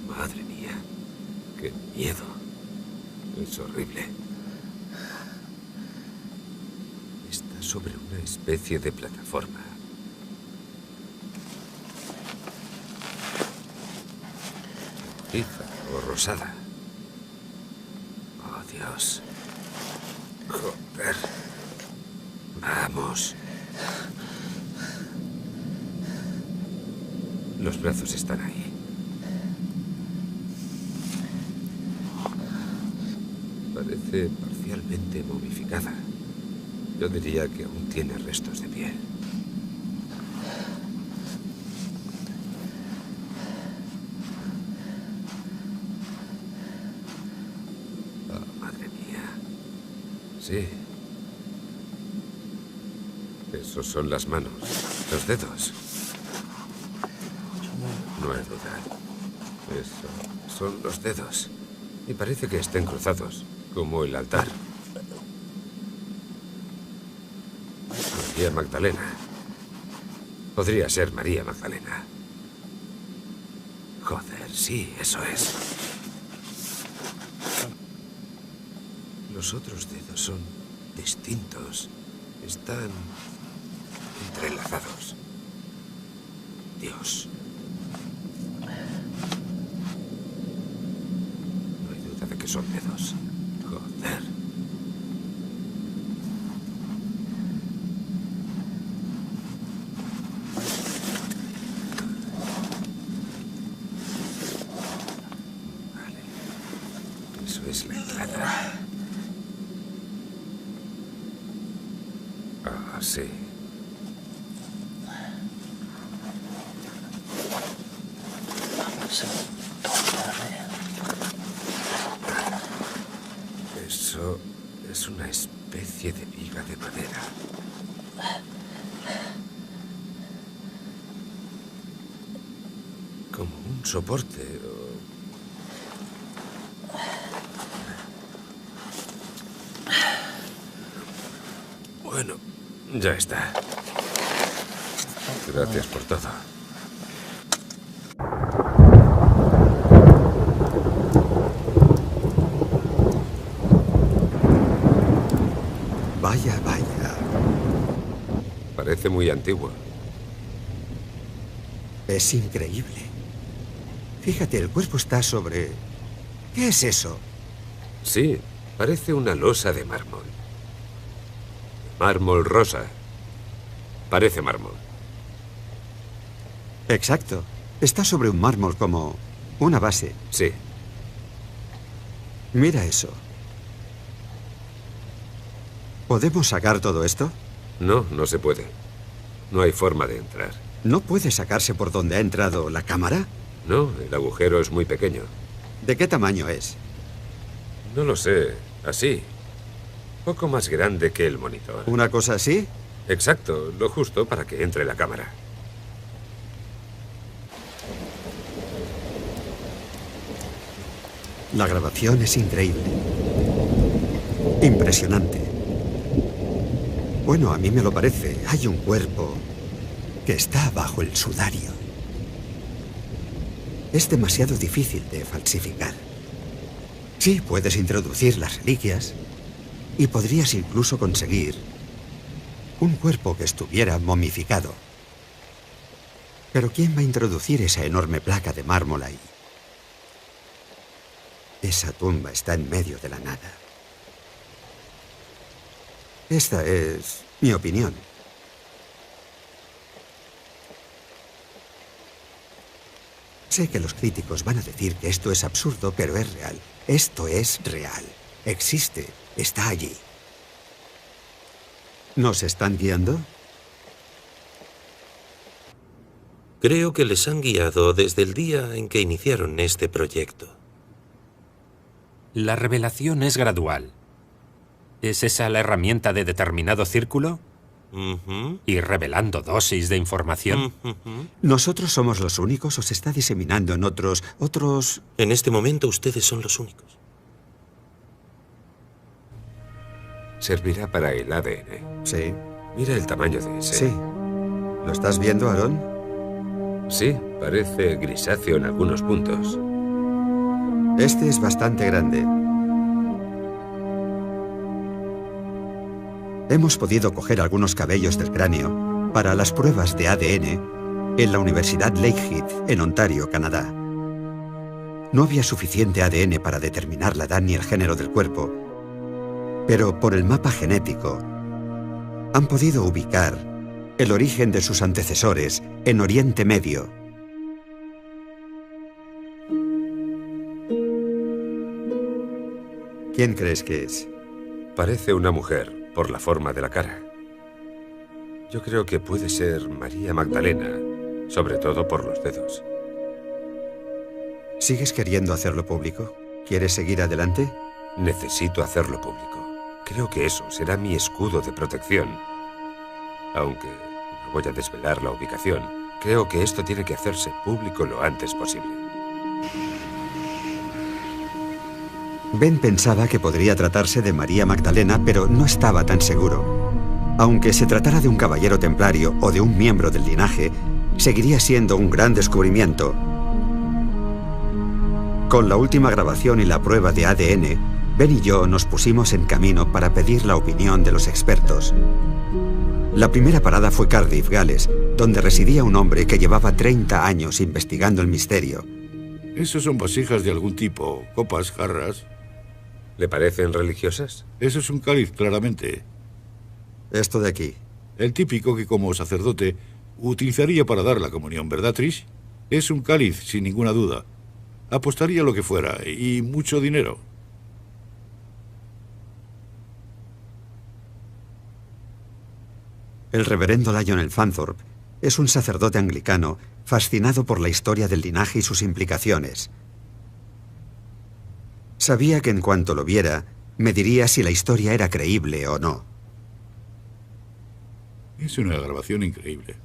Madre mía, qué miedo. Es horrible. Está sobre una especie de plataforma. Rojiza o rosada. Oh, Dios. Joder. Vamos. Los brazos están ahí. Parece parcialmente momificada. Yo diría que aún tiene restos de piel. Oh, madre mía. Sí. Esos son las manos, los dedos. No hay duda. Eso son los dedos. Y parece que estén cruzados, como el altar. María Magdalena. Podría ser María Magdalena. Joder, sí, eso es. Los otros dedos son distintos. Están entrelazados. Dios. No hay duda de que son dedos. Joder. Vale. Eso es la entrada. Ah, sí. Eso es una especie de viga de madera. Como un soporte Bueno, ya está. Gracias por todo. Vaya, vaya. Parece muy antiguo. Es increíble. Fíjate, el cuerpo está sobre... ¿Qué es eso? Sí, parece una losa de mármol. Mármol rosa. Parece mármol. Exacto. Está sobre un mármol como una base. Sí. Mira eso. ¿Podemos sacar todo esto? No, no se puede. No hay forma de entrar. ¿No puede sacarse por donde ha entrado la cámara? No, el agujero es muy pequeño. ¿De qué tamaño es? No lo sé. Así. Poco más grande que el monitor. ¿Una cosa así? Exacto, lo justo para que entre la cámara. La grabación es increíble. Impresionante. Bueno, a mí me lo parece. Hay un cuerpo que está bajo el sudario. Es demasiado difícil de falsificar. Sí, puedes introducir las reliquias y podrías incluso conseguir un cuerpo que estuviera momificado. Pero ¿quién va a introducir esa enorme placa de mármol ahí? Esa tumba está en medio de la nada. Esta es mi opinión. Sé que los críticos van a decir que esto es absurdo, pero es real. Esto es real. Existe. Está allí. ¿Nos están guiando? Creo que les han guiado desde el día en que iniciaron este proyecto. La revelación es gradual. ¿Es esa la herramienta de determinado círculo? ¿Y revelando dosis de información? ¿Nosotros somos los únicos o se está diseminando en otros? En este momento ustedes son los únicos. Servirá para el ADN. Sí. Mira el tamaño de ese. Sí. ¿Lo estás viendo, Aarón? Sí, parece grisáceo en algunos puntos. Este es bastante grande. Hemos podido coger algunos cabellos del cráneo para las pruebas de ADN en la Universidad Lakehead, en Ontario, Canadá. No había suficiente ADN para determinar la edad ni el género del cuerpo, pero por el mapa genético han podido ubicar el origen de sus antecesores en Oriente Medio. ¿Quién crees que es? Parece una mujer, por la forma de la cara. Yo creo que puede ser María Magdalena, sobre todo por los dedos. ¿Sigues queriendo hacerlo público? ¿Quieres seguir adelante? Necesito hacerlo público. Creo que eso será mi escudo de protección. Aunque no voy a desvelar la ubicación, creo que esto tiene que hacerse público lo antes posible. Ben pensaba que podría tratarse de María Magdalena, pero no estaba tan seguro. Aunque se tratara de un caballero templario o de un miembro del linaje, seguiría siendo un gran descubrimiento. Con la última grabación y la prueba de ADN, Ben y yo nos pusimos en camino para pedir la opinión de los expertos. La primera parada fue Cardiff, Gales, donde residía un hombre que llevaba 30 años investigando el misterio. Esos son vasijas de algún tipo, copas, jarras. ¿Le parecen religiosas? Eso es un cáliz, claramente. Esto de aquí. El típico que como sacerdote utilizaría para dar la comunión, ¿verdad, Trish? Es un cáliz, sin ninguna duda. Apostaría lo que fuera, y mucho dinero. El reverendo Lionel Fanthorpe es un sacerdote anglicano fascinado por la historia del linaje y sus implicaciones. Sabía que en cuanto lo viera, me diría si la historia era creíble o no. Es una grabación increíble.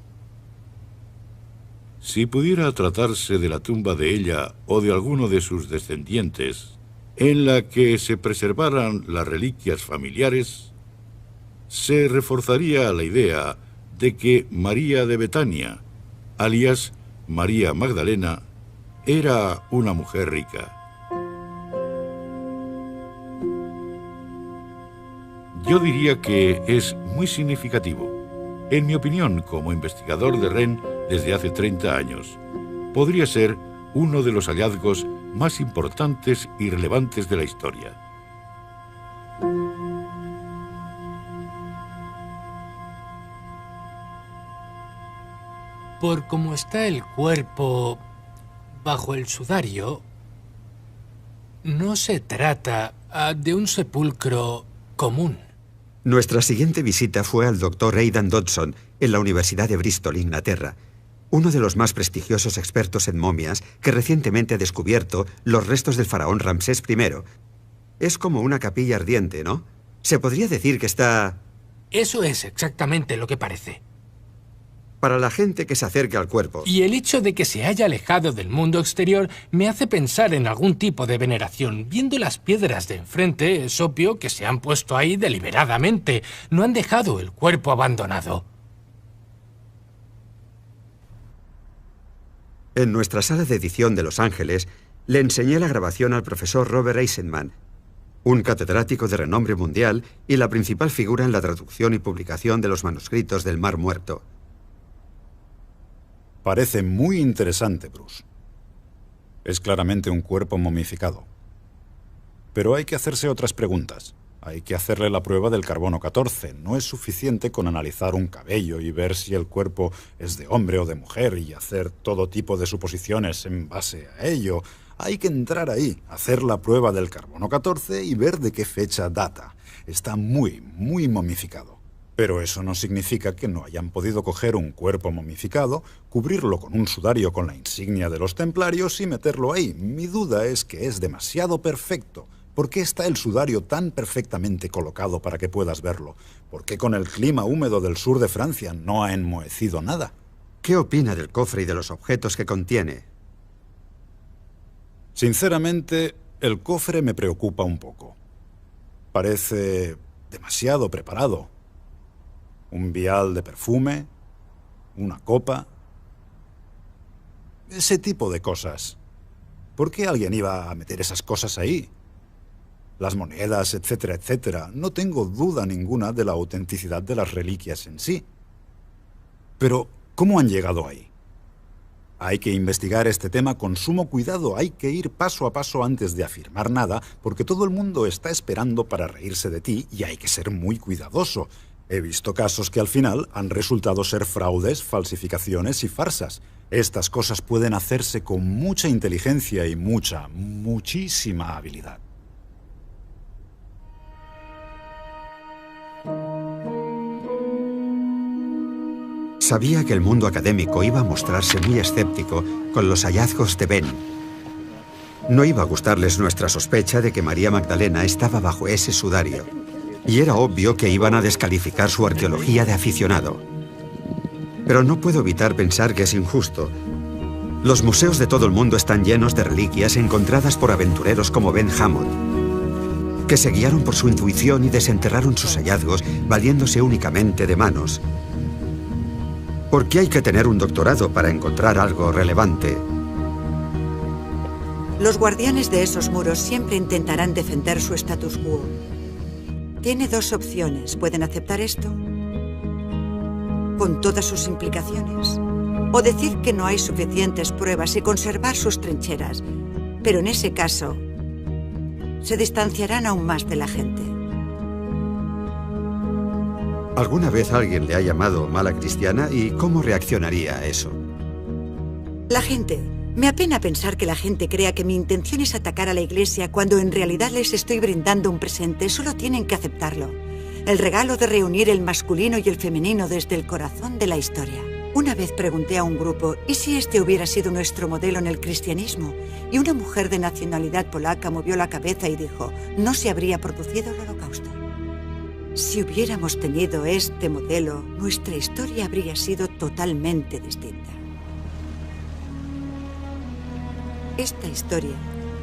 Si pudiera tratarse de la tumba de ella o de alguno de sus descendientes, en la que se preservaran las reliquias familiares, se reforzaría la idea de que María de Betania, alias María Magdalena, era una mujer rica. Yo diría que es muy significativo. En mi opinión, como investigador de Rennes desde hace 30 años, podría ser uno de los hallazgos más importantes y relevantes de la historia. Por cómo está el cuerpo bajo el sudario, no se trata de un sepulcro común. Nuestra siguiente visita fue al Dr. Aidan Dodson en la Universidad de Bristol, Inglaterra, uno de los más prestigiosos expertos en momias que recientemente ha descubierto los restos del faraón Ramsés I. Es como una capilla ardiente, ¿no? Se podría decir que está... Eso es exactamente lo que parece. Para la gente que se acerca al cuerpo. Y el hecho de que se haya alejado del mundo exterior me hace pensar en algún tipo de veneración. Viendo las piedras de enfrente, es obvio que se han puesto ahí deliberadamente. No han dejado el cuerpo abandonado. En nuestra sala de edición de Los Ángeles, le enseñé la grabación al profesor Robert Eisenman, un catedrático de renombre mundial y la principal figura en la traducción y publicación de los manuscritos del Mar Muerto. Parece muy interesante, Bruce. Es claramente un cuerpo momificado. Pero hay que hacerse otras preguntas. Hay que hacerle la prueba del carbono 14. No es suficiente con analizar un cabello y ver si el cuerpo es de hombre o de mujer y hacer todo tipo de suposiciones en base a ello. Hay que entrar ahí, hacer la prueba del carbono 14 y ver de qué fecha data. Está muy momificado. Pero eso no significa que no hayan podido coger un cuerpo momificado, cubrirlo con un sudario con la insignia de los templarios y meterlo ahí. Mi duda es que es demasiado perfecto. ¿Por qué está el sudario tan perfectamente colocado para que puedas verlo? ¿Por qué con el clima húmedo del sur de Francia no ha enmohecido nada? ¿Qué opina del cofre y de los objetos que contiene? Sinceramente, el cofre me preocupa un poco. Parece demasiado preparado. Un vial de perfume, una copa, ese tipo de cosas. ¿Por qué alguien iba a meter esas cosas ahí? Las monedas, etcétera, etcétera. No tengo duda ninguna de la autenticidad de las reliquias en sí. Pero, ¿cómo han llegado ahí? Hay que investigar este tema con sumo cuidado. Hay que ir paso a paso antes de afirmar nada, porque todo el mundo está esperando para reírse de ti y hay que ser muy cuidadoso. He visto casos que al final han resultado ser fraudes, falsificaciones y farsas. Estas cosas pueden hacerse con mucha inteligencia y muchísima habilidad. Sabía que el mundo académico iba a mostrarse muy escéptico con los hallazgos de Ben. No iba a gustarles nuestra sospecha de que María Magdalena estaba bajo ese sudario. Y era obvio que iban a descalificar su arqueología de aficionado. Pero no puedo evitar pensar que es injusto. Los museos de todo el mundo están llenos de reliquias encontradas por aventureros como Ben Hammond, que se guiaron por su intuición y desenterraron sus hallazgos valiéndose únicamente de manos. ¿Por qué hay que tener un doctorado para encontrar algo relevante? Los guardianes de esos muros siempre intentarán defender su status quo. Tiene dos opciones. Pueden aceptar esto, con todas sus implicaciones, o decir que no hay suficientes pruebas y conservar sus trincheras. Pero en ese caso, se distanciarán aún más de la gente. ¿Alguna vez alguien le ha llamado mala cristiana y cómo reaccionaría a eso? La gente. Me apena pensar que la gente crea que mi intención es atacar a la Iglesia cuando en realidad les estoy brindando un presente. Solo tienen que aceptarlo. El regalo de reunir el masculino y el femenino desde el corazón de la historia. Una vez pregunté a un grupo, ¿y si este hubiera sido nuestro modelo en el cristianismo? Y una mujer de nacionalidad polaca movió la cabeza y dijo, no se habría producido el Holocausto. Si hubiéramos tenido este modelo, nuestra historia habría sido totalmente distinta. Esta historia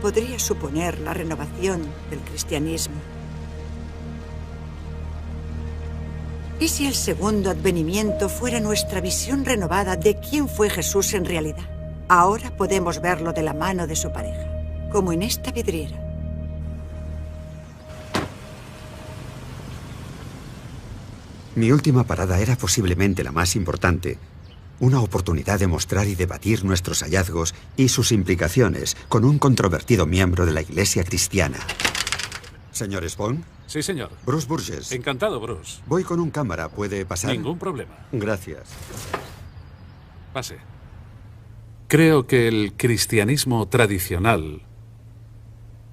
podría suponer la renovación del cristianismo. ¿Y si el segundo advenimiento fuera nuestra visión renovada de quién fue Jesús en realidad? Ahora podemos verlo de la mano de su pareja, como en esta vidriera. Mi última parada era posiblemente la más importante. Una oportunidad de mostrar y debatir nuestros hallazgos y sus implicaciones con un controvertido miembro de la Iglesia cristiana. Señor Spawn. Sí, señor. Bruce Burgess. Encantado, Bruce. Voy con un cámara. ¿Puede pasar? Ningún problema. Gracias. Pase. Creo que el cristianismo tradicional,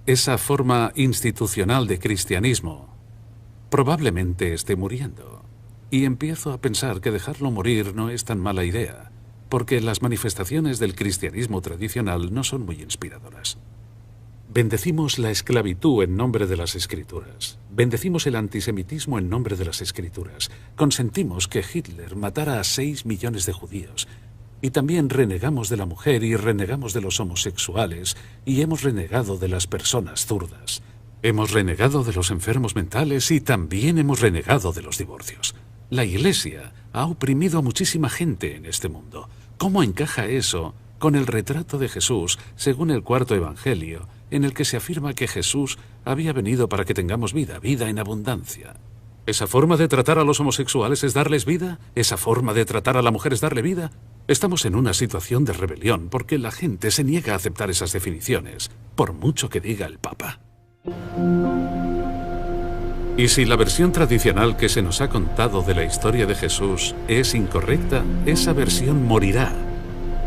esa forma institucional de cristianismo, probablemente esté muriendo. Y empiezo a pensar que dejarlo morir no es tan mala idea, porque las manifestaciones del cristianismo tradicional no son muy inspiradoras. Bendecimos la esclavitud en nombre de las Escrituras. Bendecimos el antisemitismo en nombre de las Escrituras. Consentimos que Hitler matara a 6 millones de judíos. Y también renegamos de la mujer y renegamos de los homosexuales y hemos renegado de las personas zurdas. Hemos renegado de los enfermos mentales y también hemos renegado de los divorcios. La Iglesia ha oprimido a muchísima gente en este mundo. ¿Cómo encaja eso con el retrato de Jesús, según el cuarto Evangelio, en el que se afirma que Jesús había venido para que tengamos vida, vida en abundancia? ¿Esa forma de tratar a los homosexuales es darles vida? ¿Esa forma de tratar a la mujer es darle vida? Estamos en una situación de rebelión porque la gente se niega a aceptar esas definiciones, por mucho que diga el Papa. Y si la versión tradicional que se nos ha contado de la historia de Jesús es incorrecta, esa versión morirá.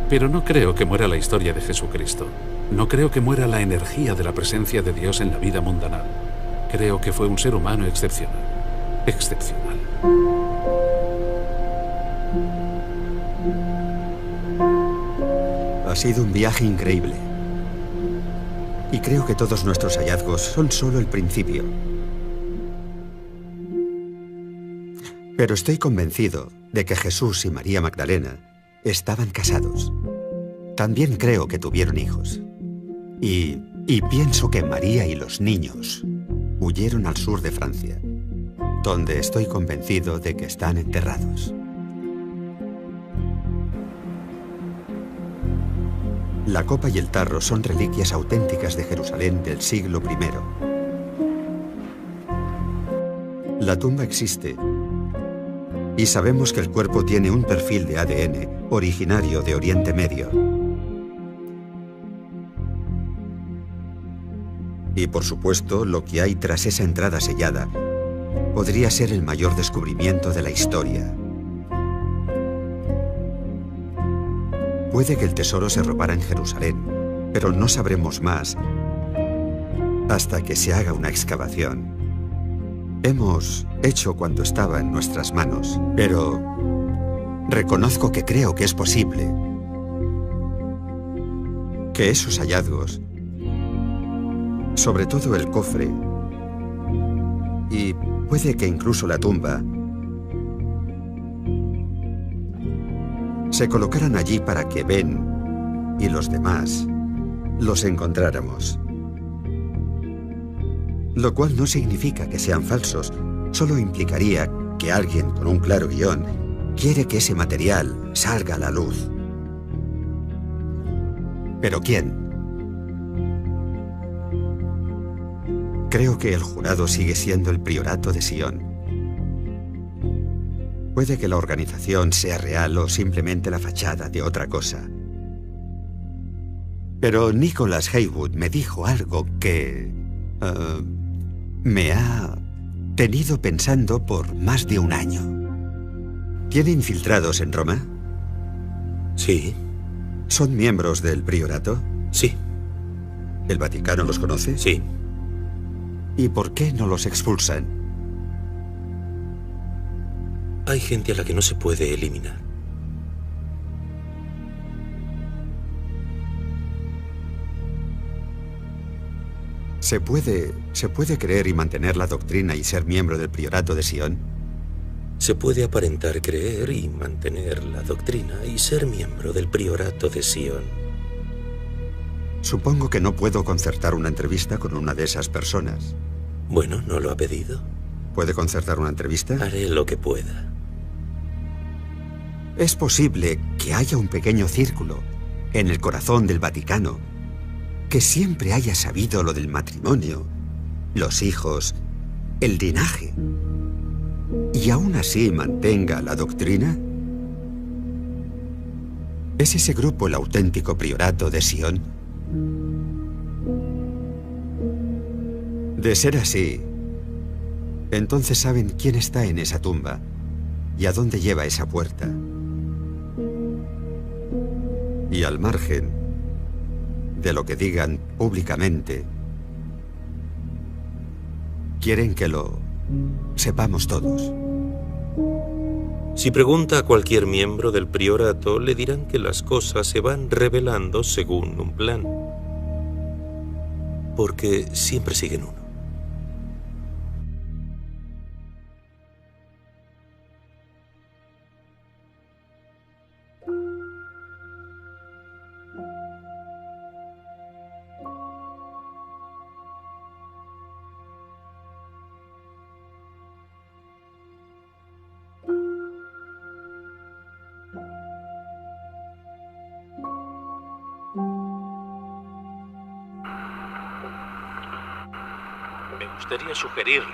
Pero no creo que muera la historia de Jesucristo. No creo que muera la energía de la presencia de Dios en la vida mundanal. Creo que fue un ser humano excepcional. Excepcional. Ha sido un viaje increíble. Y creo que todos nuestros hallazgos son solo el principio. Pero estoy convencido de que Jesús y María Magdalena estaban casados. También creo que tuvieron hijos. Y pienso que María y los niños huyeron al sur de Francia, donde estoy convencido de que están enterrados. La copa y el tarro son reliquias auténticas de Jerusalén del siglo I. La tumba existe. Y sabemos que el cuerpo tiene un perfil de ADN originario de Oriente Medio. Y por supuesto, lo que hay tras esa entrada sellada podría ser el mayor descubrimiento de la historia. Puede que el tesoro se robara en Jerusalén, pero no sabremos más hasta que se haga una excavación. Hemos hecho cuanto estaba en nuestras manos, pero reconozco que creo que es posible que esos hallazgos, sobre todo el cofre, y puede que incluso la tumba, se colocaran allí para que Ben y los demás los encontráramos. Lo cual no significa que sean falsos, solo implicaría que alguien con un claro guión quiere que ese material salga a la luz. ¿Pero quién? Creo que el jurado sigue siendo el Priorato de Sion. Puede que la organización sea real o simplemente la fachada de otra cosa. Pero Nicholas Haywood me dijo algo que me ha tenido pensando por más de un año. ¿Tiene infiltrados en Roma? Sí. ¿Son miembros del Priorato? Sí. ¿El Vaticano los conoce? Sí. ¿Y por qué no los expulsan? Hay gente a la que no se puede eliminar. ¿Se puede creer y mantener la doctrina y ser miembro del Priorato de Sion? Se puede aparentar creer y mantener la doctrina y ser miembro del Priorato de Sion. Supongo que no puedo concertar una entrevista con una de esas personas. Bueno, ¿no lo ha pedido? ¿Puede concertar una entrevista? Haré lo que pueda. Es posible que haya un pequeño círculo en el corazón del Vaticano que siempre haya sabido lo del matrimonio, los hijos, el linaje, y aún así mantenga la doctrina. ¿Es ese grupo el auténtico Priorato de Sion? De ser así, entonces saben quién está en esa tumba y a dónde lleva esa puerta. Y al margen de lo que digan públicamente, quieren que lo sepamos todos. Si pregunta a cualquier miembro del priorato, le dirán que las cosas se van revelando según un plan. Porque siempre siguen uno. Me gustaría sugerirle,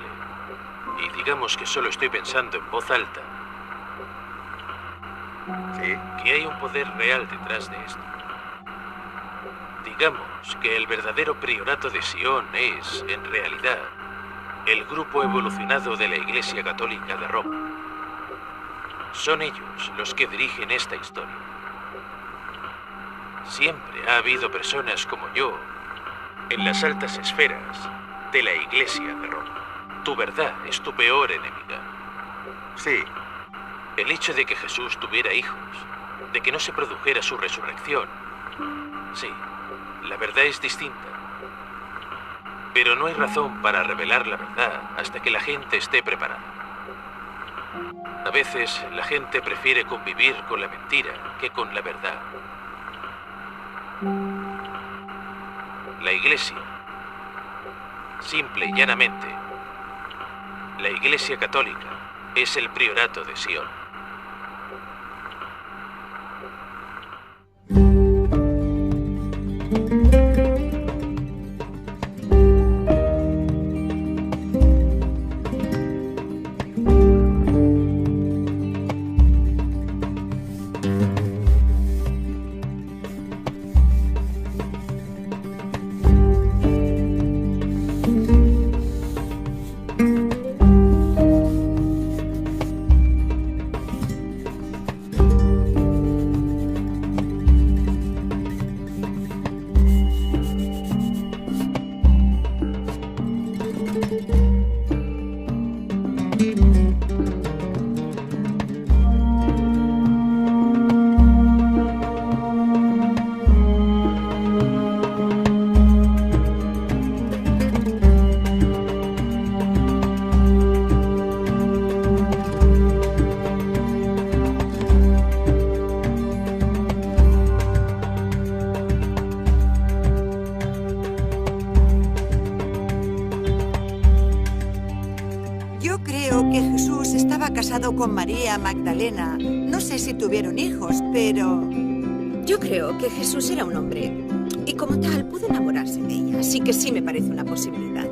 y digamos que solo estoy pensando en voz alta, que hay un poder real detrás de esto. Digamos que el verdadero priorato de Sion es, en realidad, el grupo evolucionado de la Iglesia Católica de Roma. Son ellos los que dirigen esta historia. Siempre ha habido personas como yo en las altas esferas de la Iglesia de Roma. Tu verdad es tu peor enemiga. Sí. El hecho de que Jesús tuviera hijos, de que no se produjera su resurrección. Sí, la verdad es distinta. Pero no hay razón para revelar la verdad hasta que la gente esté preparada. A veces la gente prefiere convivir con la mentira que con la verdad. La Iglesia, simple y llanamente, la Iglesia Católica es el priorato de Sion. Yo creo que Jesús estaba casado con María Magdalena. No sé si tuvieron hijos, pero... Yo creo que Jesús era un hombre y como tal pudo enamorarse de ella, así que sí me parece una posibilidad.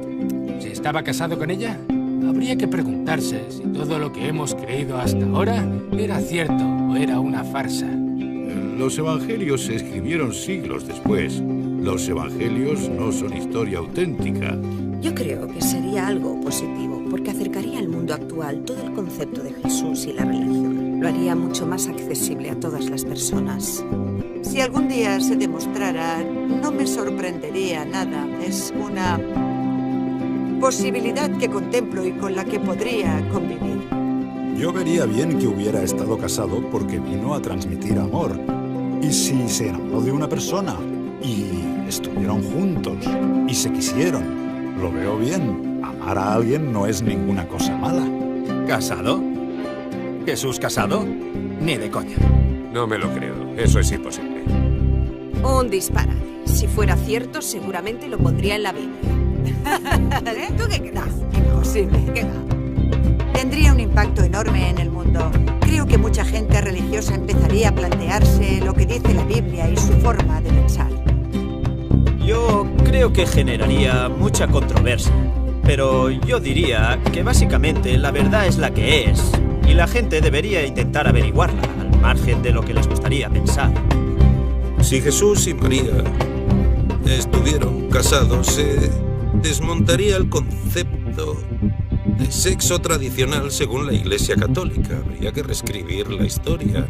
Si estaba casado con ella, habría que preguntarse si todo lo que hemos creído hasta ahora era cierto o era una farsa. Los evangelios se escribieron siglos después. Los evangelios no son historia auténtica. Yo creo que sería algo positivo, porque acercaría al mundo actual todo el concepto de Jesús y la religión. Lo haría mucho más accesible a todas las personas. Si algún día se demostrara, no me sorprendería nada. Es una posibilidad que contemplo y con la que podría convivir. Yo vería bien que hubiera estado casado porque vino a transmitir amor. Y si se enamoró de una persona y estuvieron juntos y se quisieron, lo veo bien. Amar a alguien no es ninguna cosa mala. ¿Casado? ¿Jesús casado? Ni de coña. No me lo creo. Eso es imposible. Un disparate. Si fuera cierto, seguramente lo pondría en la Biblia. ¿Tú qué crees? Imposible. ¿Qué va? Tendría un impacto enorme en el mundo. Creo que mucha gente religiosa empezaría a plantearse lo que dice la Biblia y su forma de pensar. Yo creo que generaría mucha controversia, pero yo diría que básicamente la verdad es la que es y la gente debería intentar averiguarla, al margen de lo que les gustaría pensar. Si Jesús y María estuvieron casados, se desmontaría el concepto de sexo tradicional según la Iglesia Católica. Habría que reescribir la historia.